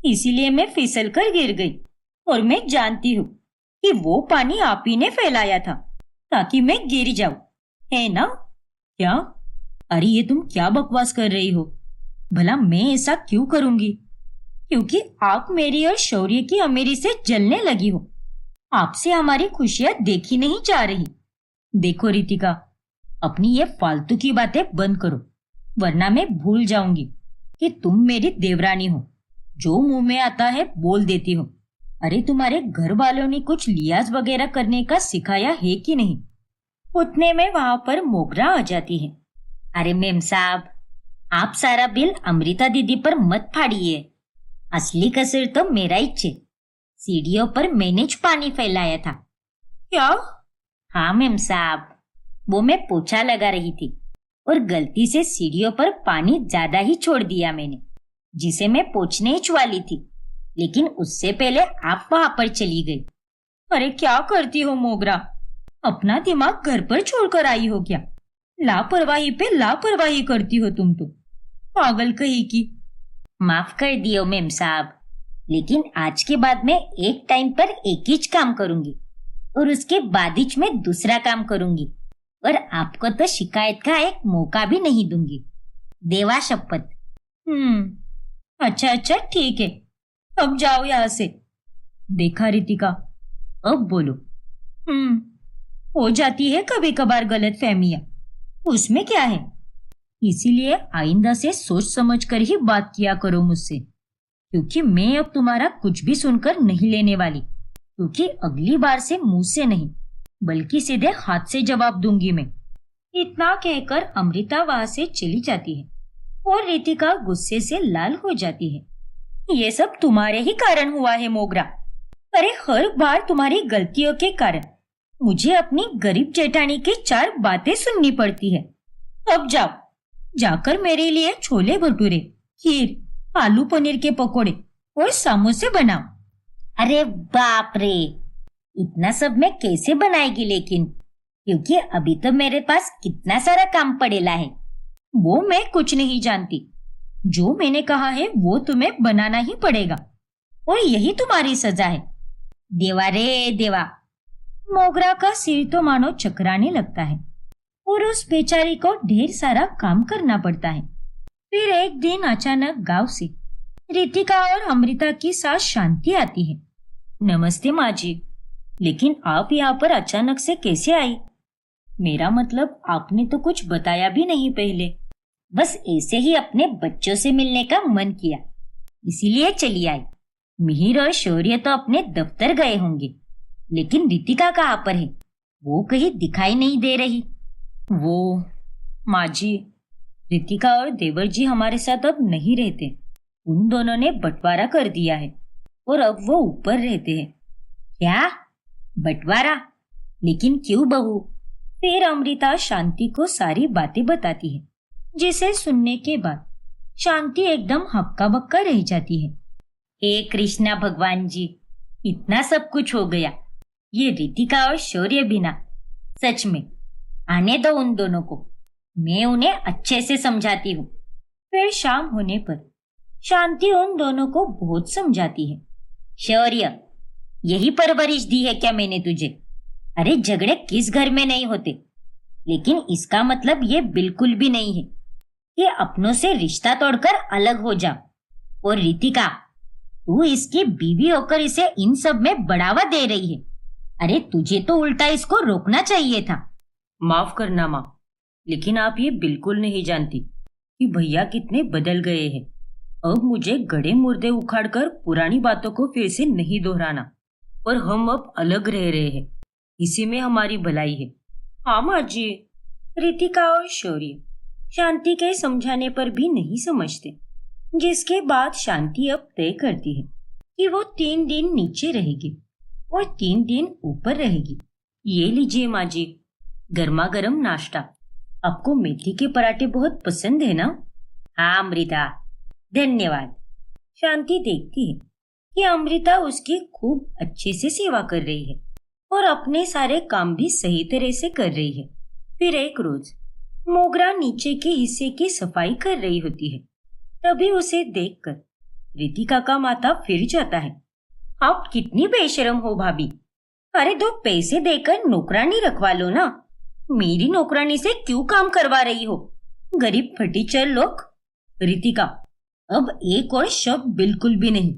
इसीलिए मैं फिसल कर गिर गई। और मैं जानती हूँ कि वो पानी आप ही ने फैलाया था ताकि मैं गिर जाऊं, है ना? क्या? अरे ये तुम क्या बकवास कर रही हो? भला मैं ऐसा क्यों करूंगी? क्योंकि आप मेरी और शौर्य की अमीरी से जलने लगी हो। आपसे हमारी खुशियां देखी नहीं जा रही। देखो रितिका, अपनी ये फालतू की बातें बंद करो, वरना मैं भूल जाऊंगी कि तुम मेरी देवरानी हो। जो मुंह में आता है बोल देती हो। अरे तुम्हारे घर वालों ने कुछ लिहाज वगैरह करने का सिखाया है कि नहीं? उतने में वहां पर मोगरा आ जाती है। अरे मेम साहब, आप सारा बिल अमृता दीदी पर मत फाड़िए, असली कसर तो मेरा ही छे। सीढ़ियों पर मैंने ज पानी फैलाया था। क्या? हाँ मेम साहब, वो मैं पोछा लगा रही थी और गलती से सीढ़ियों पर पानी ज्यादा ही छोड़ दिया मैंने, जिसे मैं पोंछने ही वाली थी, लेकिन उससे पहले आप वहां पर चली गई। अरे क्या करती हो मोगरा, अपना दिमाग घर पर छोड़कर आई हो क्या? लापरवाही पे लापरवाही करती हो तुम तो, पागल कहीं की। माफ कर दियो मेम साहब, लेकिन आज के बाद मैं एक टाइम पर एक ही काम करूंगी और उसके बाद ही मैं दूसरा काम करूंगी और आपको तो शिकायत का एक मौका भी नहीं दूंगी। देवा शपथ। अच्छा ठीक है, अब जाओ यहाँ से। देखा रितिका, अब बोलो। हो जाती है कभी कभार गलत फहमियां, उसमें क्या है? इसीलिए आइंदा से सोच समझ कर ही बात किया करो मुझसे, क्योंकि मैं अब तुम्हारा कुछ भी सुनकर नहीं लेने वाली। क्योंकि अगली बार से मुंह से नहीं बल्कि सीधे हाथ से जवाब दूंगी मैं। इतना कहकर अमृता वहां से चली जाती है और रितिका गुस्से से लाल हो जाती है। ये सब तुम्हारे ही कारण हुआ है मोगरा। अरे हर बार तुम्हारी गलतियों के कारण मुझे अपनी गरीब जेठानी की 4 बातें सुननी पड़ती है। अब जाओ, जाकर मेरे लिए छोले भटूरे, खीर, आलू पनीर के पकोड़े और समोसे बनाओ। अरे बाप रे, इतना सब मैं कैसे बनाएगी लेकिन, क्योंकि अभी तो मेरे पास कितना सारा काम पड़ेला है। वो मैं कुछ नहीं जानती, जो मैंने कहा है वो तुम्हें बनाना ही पड़ेगा और यही तुम्हारी सजा है। देवा रे देवा। मोगरा का सिर तो मानो चकराने लगता है और उस बेचारी को ढेर सारा काम करना पड़ता है। फिर एक दिन अचानक गांव से रितिका और अमृता की सास शांति आती है। नमस्ते माँ जी, लेकिन आप यहाँ पर अचानक से कैसे आई? मेरा मतलब आपने तो कुछ बताया भी नहीं पहले। बस ऐसे ही अपने बच्चों से मिलने का मन किया, इसीलिए चली आई। मिहिर और शौर्य तो अपने दफ्तर गए होंगे, लेकिन रितिका कहाँ पर है? वो कहीं दिखाई नहीं दे रही। वो माँ जी, रितिका और देवर जी हमारे साथ अब नहीं रहते। उन दोनों ने बंटवारा कर दिया है और अब वो ऊपर रहते हैं। क्या बंटवारा? लेकिन क्यों बहू? फिर अमृता शांति को सारी बातें बताती है, जिसे सुनने के बाद शांति एकदम हक्का बक्का रह जाती है। हे कृष्णा भगवान जी, इतना सब कुछ हो गया। ये रितिका और शौर्य बिना, सच में आने दो उन दोनों को, मैं उन्हें अच्छे से समझाती हूँ। फिर शाम होने पर शांति उन दोनों को बहुत समझाती है। शौर्य, यही परवरिश दी है क्या मैंने तुझे? अरे झगड़े किस घर में नहीं होते, लेकिन इसका मतलब ये बिल्कुल भी नहीं है कि अपनों से रिश्ता तोड़कर अलग हो जा। और रितिका, तू इसकी बीवी होकर इसे इन सब में बढ़ावा दे रही है। अरे तुझे तो उल्टा इसको रोकना चाहिए था। माफ करना माँ, लेकिन आप ये बिल्कुल नहीं जानती कि भैया कितने बदल गए हैं। अब मुझे गड़े मुर्दे उखाड़कर पुरानी बातों को फिर से नहीं दोहराना, और हम अब अलग रह रहे हैं, इसी में हमारी भलाई है। हाँ माँ जी। रितिका और शौर्य शांति के समझाने पर भी नहीं समझते, जिसके बाद शांति अब तय करती है कि वो 3 दिन नीचे रहेगी और 3 दिन ऊपर रहेगी। ये लीजिए माँ जी, गर्मा गर्म नाश्ता। आपको मेथी के पराठे बहुत पसंद है ना? हाँ अमृता, धन्यवाद। शांति देखती है कि अमृता उसकी खूब अच्छे से सेवा कर रही है और अपने सारे काम भी सही तरह से कर रही है। फिर एक रोज मोगरा नीचे के हिस्से की सफाई कर रही होती है। तभी उसे देखकर रितिका का माथा फिर जाता है। आप कितनी बेशरम हो भाभी। अरे 2 पैसे देकर नौकरानी रखवा लो ना, मेरी नौकरानी से क्यों काम करवा रही हो, गरीब फटीचर लोग। रितिका, अब एक और शब्द बिल्कुल भी नहीं।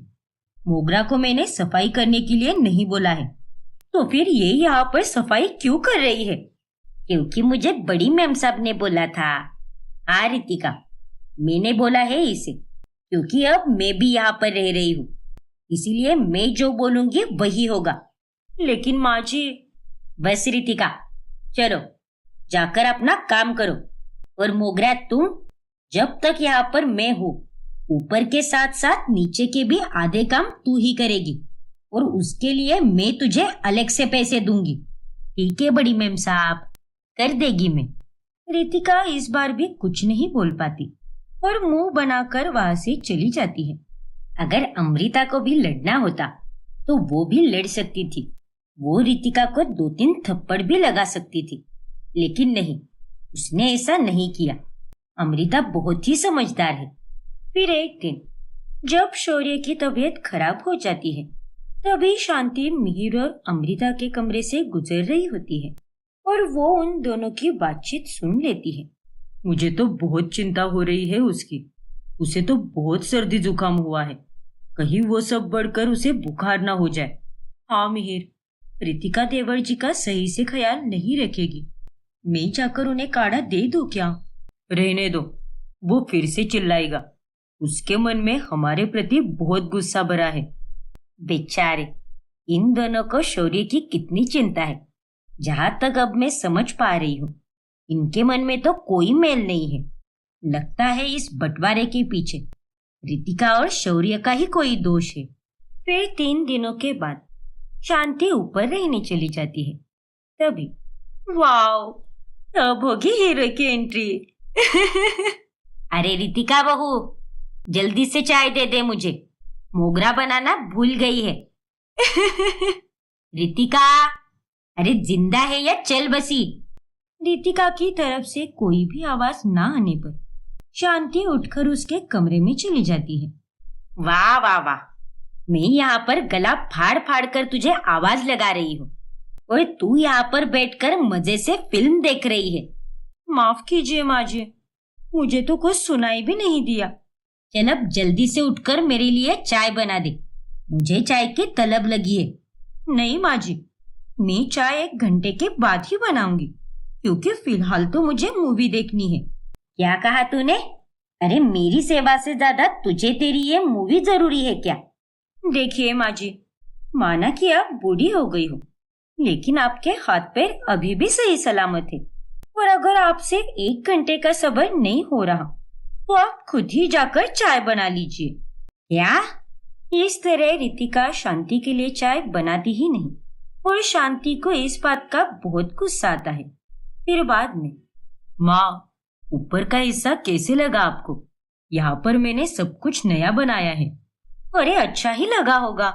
मोगरा को मैंने सफाई करने के लिए नहीं बोला है, तो फिर ये यहाँ पर सफाई क्यों कर रही है? क्योंकि मुझे बड़ी मैम साहब ने बोला था। हाँ रितिका, मैंने बोला है इसे, क्योंकि अब मैं भी यहाँ पर रह रही हूँ, इसीलिए मैं जो बोलूंगी वही होगा। लेकिन माँ जी। बस रितिका, चलो जाकर अपना काम करो। और मोगरा, तुम जब तक यहाँ पर मैं हूँ, ऊपर के साथ साथ नीचे के भी आधे काम तू ही करेगी। और उसके लिए मैं तुझे अलग से पैसे दूंगी। ठीक है बड़ी मेम साहब, कर देगी मैं। रितिका इस बार भी कुछ नहीं बोल पाती और मुंह बनाकर वहां से चली जाती है। अगर अमृता को भी लड़ना होता तो वो भी लड़ सकती थी। वो रितिका को 2-3 थप्पड़ भी लगा सकती थी, लेकिन नहीं, उसने ऐसा नहीं किया। अमृता बहुत ही समझदार है। फिर एक दिन जब शौर्य की तबीयत खराब हो जाती है, तभी शांति मिहिर और अमृता के कमरे से गुजर रही होती है और वो उन दोनों की बातचीत सुन लेती है। मुझे तो बहुत चिंता हो रही है उसकी। उसे तो बहुत सर्दी जुकाम हुआ है, कहीं वो सब बढ़कर उसे बुखार ना हो जाए। हाँ मिहिर, रितिका देवर जी का सही से ख्याल नहीं रखेगी। मैं जाकर उन्हें काढ़ा दे दूं क्या? रहने दो, वो फिर से चिल्लाएगा। उसके मन में हमारे प्रति बहुत गुस्सा भरा है। बेचारे, इन दोनों को शौर्य की कितनी चिंता है। जहां तक अब मैं समझ पा रही हूँ, इनके मन में तो कोई मेल नहीं है। लगता है इस बंटवारे के पीछे रितिका और शौर्य का ही कोई दोष है। फिर 3 दिनों के बाद शांति ऊपर रहने चली जाती है। तभी वाओ, तब होगी हीरो की एंट्री। अरे रितिका बहू, जल्दी से चाय दे दे मुझे, मोगरा बनाना भूल गई है। रितिका, अरे जिंदा है या चल बसी? रितिका की तरफ से कोई भी आवाज ना आने पर शांति उठकर उसके कमरे में चली जाती है। वाह वाह वाह, मैं यहाँ पर गला फाड़ फाड़ कर तुझे आवाज लगा रही हूँ और तू यहाँ पर बैठकर मजे से फिल्म देख रही है। माफ कीजिए माँ जी, मुझे तो कुछ सुनाई भी नहीं दिया। चल अब जल्दी से उठकर मेरे लिए चाय बना दे, मुझे चाय की तलब लगी है। नहीं माँ जी, मैं चाय 1 घंटे के बाद ही बनाऊंगी, क्योंकि फिलहाल तो मुझे मूवी देखनी है। क्या कहा तूने? अरे मेरी सेवा से ज्यादा तुझे तेरी ये मूवी जरूरी है क्या? देखिए माँ जी, माना कि आप बूढ़ी हो गई हो, लेकिन आपके हाथ पैर अभी भी सही सलामत है। और अगर आपसे 1 घंटे का सब्र नहीं हो रहा तो आप खुद ही जाकर चाय बना लीजिए। क्या? इस तरह रितिका शांति के लिए चाय बनाती ही नहीं और शांति को इस बात का बहुत गुस्सा आता है। फिर बाद में, माँ, ऊपर का हिस्सा कैसे लगा आपको? यहाँ पर मैंने सब कुछ नया बनाया है। अरे अच्छा ही लगा होगा,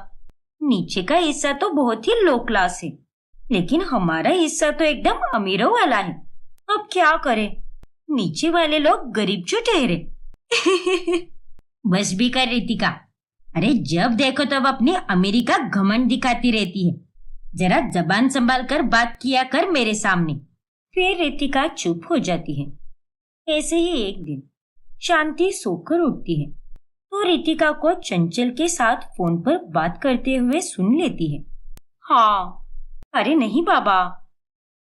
नीचे का हिस्सा तो बहुत ही लो क्लास है, लेकिन हमारा हिस्सा तो एकदम अमीरों वाला है। अब क्या करें, नीचे वाले लोग गरीब जो ठहरे। बस भी कर रितिका, अरे जब देखो तब अपनी अमीरी का घमंड दिखाती रहती है। जरा जबान संभाल कर बात किया कर मेरे सामने। फिर रितिका चुप हो जाती है। ऐसे ही एक दिन शांति सोकर उठती है तो रितिका को चंचल के साथ फोन पर बात करते हुए सुन लेती है। हाँ, अरे नहीं बाबा,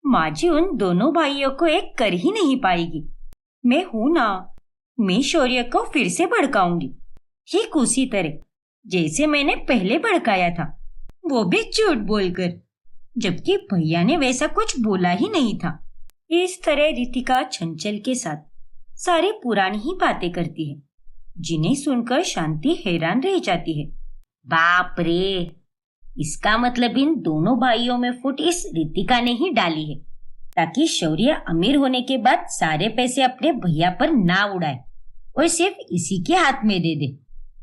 माँ जी उन दोनों भाइयों को एक कर ही नहीं पाएगी। मैं हूं ना, मैं शौर्य को फिर से भड़काऊंगी, ठीक उसी तरह जैसे मैंने पहले भड़काया था, वो भी झूठ बोलकर, जबकि भैया ने वैसा कुछ बोला ही नहीं था। इस तरह रितिका चंचल के साथ सारी पुरानी ही बातें करती है, जिन्हें सुनकर शांति हैरान रह जाती है। बाप रे, इसका मतलब इन दोनों भाइयों में फुट इस रितिका ने ही डाली है, ताकि शौर्य अमीर होने के बाद सारे पैसे अपने भैया पर ना उड़ाए और सिर्फ इसी के हाथ में दे दे।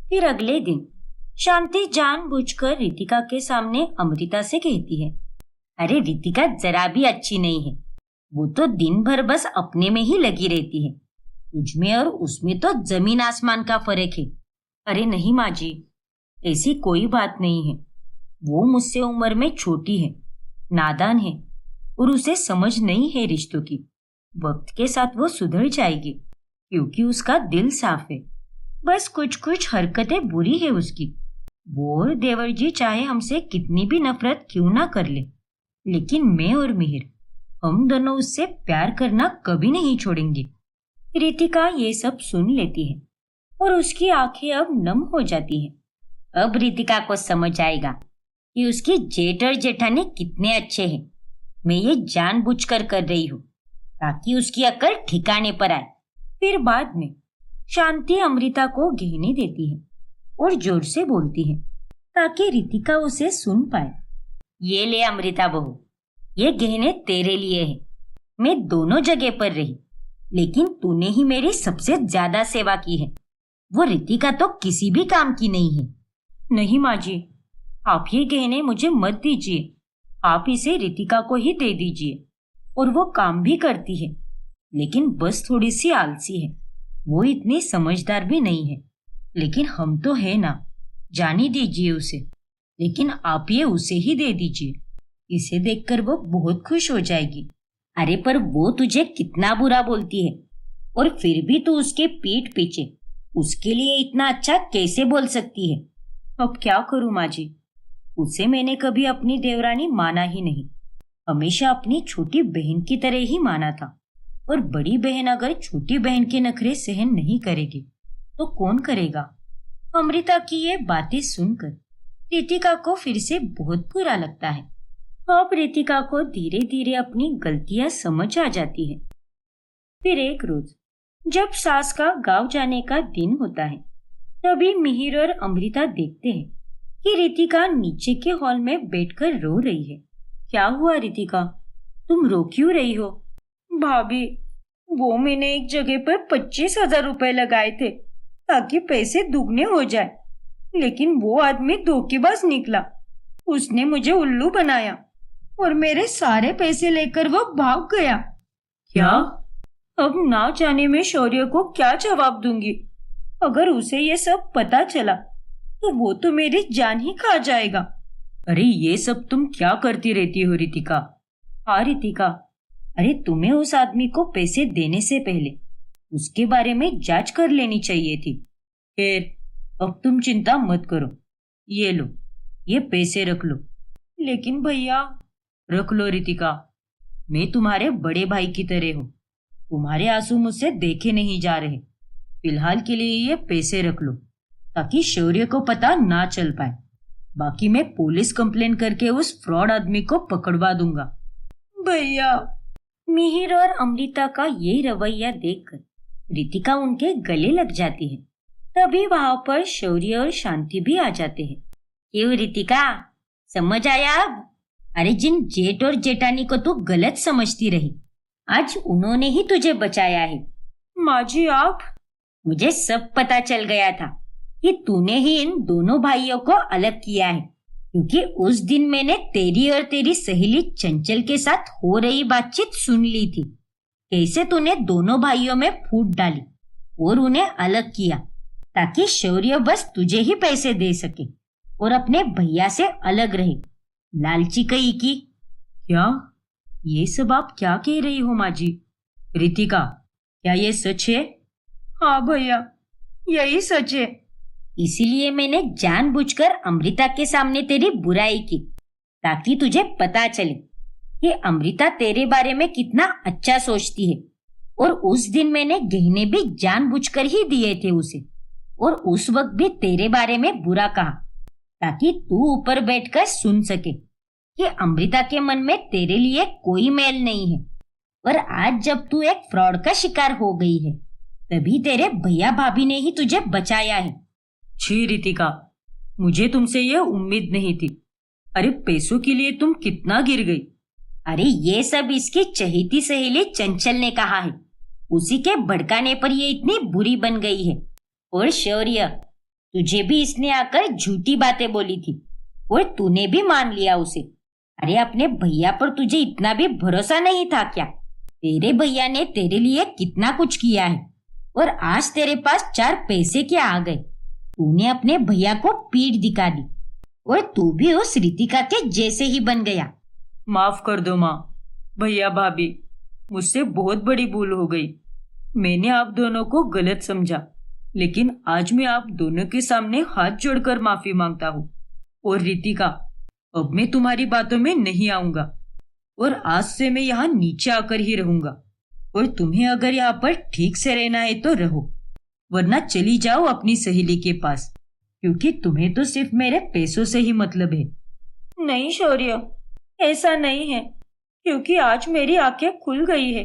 फिर अगले दिन शांति जानबूझकर रितिका के सामने अमृता से कहती है, अरे रितिका जरा भी अच्छी नहीं है, वो तो दिन भर बस अपने में ही लगी रहती है। तुझमें और उसमें तो जमीन आसमान का फर्क है। अरे नहीं माँ जी, ऐसी कोई बात नहीं है। वो मुझसे उम्र में छोटी है, नादान है और उसे समझ नहीं है रिश्तों की। वक्त के साथ वो सुधर जाएगी, क्योंकि उसका दिल साफ है। बस कुछ कुछ हरकतें बुरी है उसकी। वो देवर जी चाहे हमसे कितनी भी नफरत क्यों ना कर ले, लेकिन मैं और मिहिर, हम दोनों उससे प्यार करना कभी नहीं छोड़ेंगे। रितिका ये सब सुन लेती है और उसकी आंखें अब नम हो जाती हैं। अब रितिका को समझ आएगा कि उसकी जेठ और जेठानी कितने अच्छे हैं। मैं ये जानबूझकर कर रही हूँ ताकि उसकी अकल ठिकाने पर आए। फिर बाद में शांति अमृता को गहने देती है और जोर से बोलती है, ताकि रितिका उसे सुन पाए। ये ले अमृता बहू, ये गहने तेरे लिए हैं। मैं दोनों जगह पर रही, लेकिन तूने ही मेरी सबसे ज्यादा सेवा की है। वो रितिका तो किसी भी काम की नहीं है। नहीं माँ जी, आप ये गहने मुझे मत दीजिए। आप इसे रितिका को ही दे दीजिए। और वो काम भी करती है, लेकिन बस थोड़ी सी आलसी है। वो इतनी समझदार भी नहीं है। लेकिन हम तो है ना, जाने दीजिए उसे। लेकिन आप ये उसे ही दे दीजिए। इसे देखकर वो बहुत खुश हो जाएगी। अरे पर वो तुझे कितना बुरा बोलती है, और फिर भी तू उसके पीठ पीछे उसके लिए इतना अच्छा कैसे बोल सकती है? अब क्या करूं माँ जी, उसे मैंने कभी अपनी देवरानी माना ही नहीं। हमेशा अपनी छोटी बहन की तरह ही माना था। और बड़ी बहन अगर छोटी बहन के नखरे सहन नहीं करेगी तो कौन करेगा? अमृता की ये बातें सुनकर रितिका को फिर से बहुत बुरा लगता है। अब रितिका को धीरे धीरे अपनी गलतियां समझ आ जाती है। फिर एक रोज जब सास का गांव जाने का दिन होता है, तभी मिहिर और अमृता देखते हैं कि रितिका नीचे के हॉल में बैठकर रो रही है। क्या हुआ रितिका, तुम रो क्यों रही हो? भाभी, वो मैंने एक जगह पर 25,000 रुपए लगाए थे ताकि पैसे दुगने हो जाए, लेकिन वो आदमी धोखेबाज निकला। उसने मुझे उल्लू बनाया और मेरे सारे पैसे लेकर वो भाग गया। क्या? अब ना जाने में शौर्य को क्या जवाब दूंगी। अगर उसे ये सब पता चला तो वो तो मेरी जान ही खा जाएगा। अरे ये सब तुम क्या करती रहती हो रितिका? हाँ रितिका, अरे तुम्हें उस आदमी को पैसे देने से पहले उसके बारे में जांच कर लेनी चाहिए थी। खैर, अब तुम चिंता मत करो। ये लो, ये पैसे रख लो। लेकिन भैया। रख लो रितिका, मैं तुम्हारे बड़े भाई की तरह हूँ। तुम्हारे आंसू मुझसे देखे नहीं जा रहे। फिलहाल के लिए ये पैसे रख लो, ताकि शौर्य को पता ना चल पाए। बाकी मैं पुलिस कंप्लेन करके उस फ्रॉड आदमी को पकड़वा दूंगा। भैया। मिहिर और अमृता का ये रवैया देखकर रितिका उनके गले लग जाती है। तभी वहां पर शौर्य और शांति भी आ जाते हैं। क्यों रितिका, समझ आया अब? अरे जिन जेठ और जेठानी को तू गलत समझती रही, आज उन्होंने ही तुझे बचाया है। माँ जी आप? मुझे सब पता चल गया था कि तूने ही इन दोनों भाइयों को अलग किया है, क्योंकि उस दिन मैंने तेरी और तेरी सहेली चंचल के साथ हो रही बातचीत सुन ली थी। कैसे तूने दोनों भाइयों में फूट डाली और उन्हें अलग किया, ताकि शौर्य बस तुझे ही पैसे दे सके और अपने भैया से अलग रहे। लालची कहीं की। क्या? ये सब आप क्या कह रही हो माँ जी? रितिका, क्या ये सच है? हाँ भैया, यही सच है। इसीलिए मैंने जानबूझकर अमृता के सामने तेरी बुराई की, ताकि तुझे पता चले कि अमृता तेरे बारे में कितना अच्छा सोचती है। और उस दिन मैंने गहने भी जानबूझकर ही दिए थे उसे, और उस वक्त भी तेरे बारे में बुरा कहा, ताकि तू ऊपर बैठकर सुन सके कि अमृता के मन में तेरे लिए कोई मैल नहीं है। और आज जब तू एक फ्रॉड का शिकार हो गई है, तभी तेरे भैया भाभी ने ही तुझे बचाया है। छी रितिका, मुझे तुमसे यह उम्मीद नहीं थी। अरे पैसों के लिए तुम कितना गिर गई। अरे ये सब इसकी चहेती सहेली चंचल ने कहा है। उसी के भड़काने पर ये इतनी बुरी बन गई है। और शौर्य, तुझे भी इसने आकर झूठी बातें बोली थी और तूने भी मान लिया उसे। अरे अपने भैया पर तुझे इतना भी भरोसा नहीं था क्या? तेरे भैया ने तेरे लिए कितना कुछ किया है, और आज तेरे पास 4 पैसे क्या आ गए। तूने अपने भैया को पीठ दिखा दी और तू भी उस रितिका के जैसे ही बन गया। माफ कर दो माँ, भैया भाभी, मुझसे बहुत बड़ी भूल हो गई। मैंने आप दोनों को गलत समझा, लेकिन आज मैं आप दोनों के सामने हाथ जोड़कर माफी मांगता हूँ। और रितिका, अब मैं तुम्हारी बातों में नहीं आऊंगा, और आज से मैं यहाँ नीचे आकर ही रहूंगा। और तुम्हें अगर यहाँ पर ठीक से रहना है तो रहो, वरना चली जाओ अपनी सहेली के पास, क्योंकि तुम्हें तो सिर्फ मेरे पैसों से ही मतलब है। नहीं शौर्य, ऐसा नहीं है, क्योंकि आज मेरी आंखें खुल गई है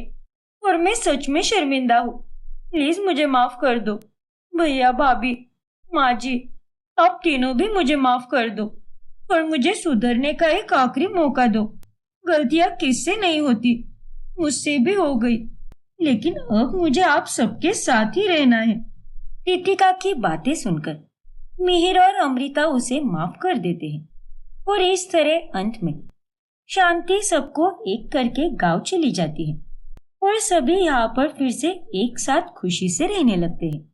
और मैं सच में शर्मिंदा हूँ। प्लीज मुझे माफ कर दो। भैया भाभी, माँ जी, आप तीनों भी मुझे माफ कर दो और मुझे सुधरने का एक आखिरी मौका दो। गलतियां किससे नहीं होती, मुझसे भी हो गई, लेकिन अब मुझे आप सबके साथ ही रहना है। कृतिका की बातें सुनकर मिहिर और अमृता उसे माफ कर देते हैं और इस तरह अंत में शांति सबको एक करके गांव चली जाती है और सभी यहाँ पर फिर से एक साथ खुशी से रहने लगते हैं।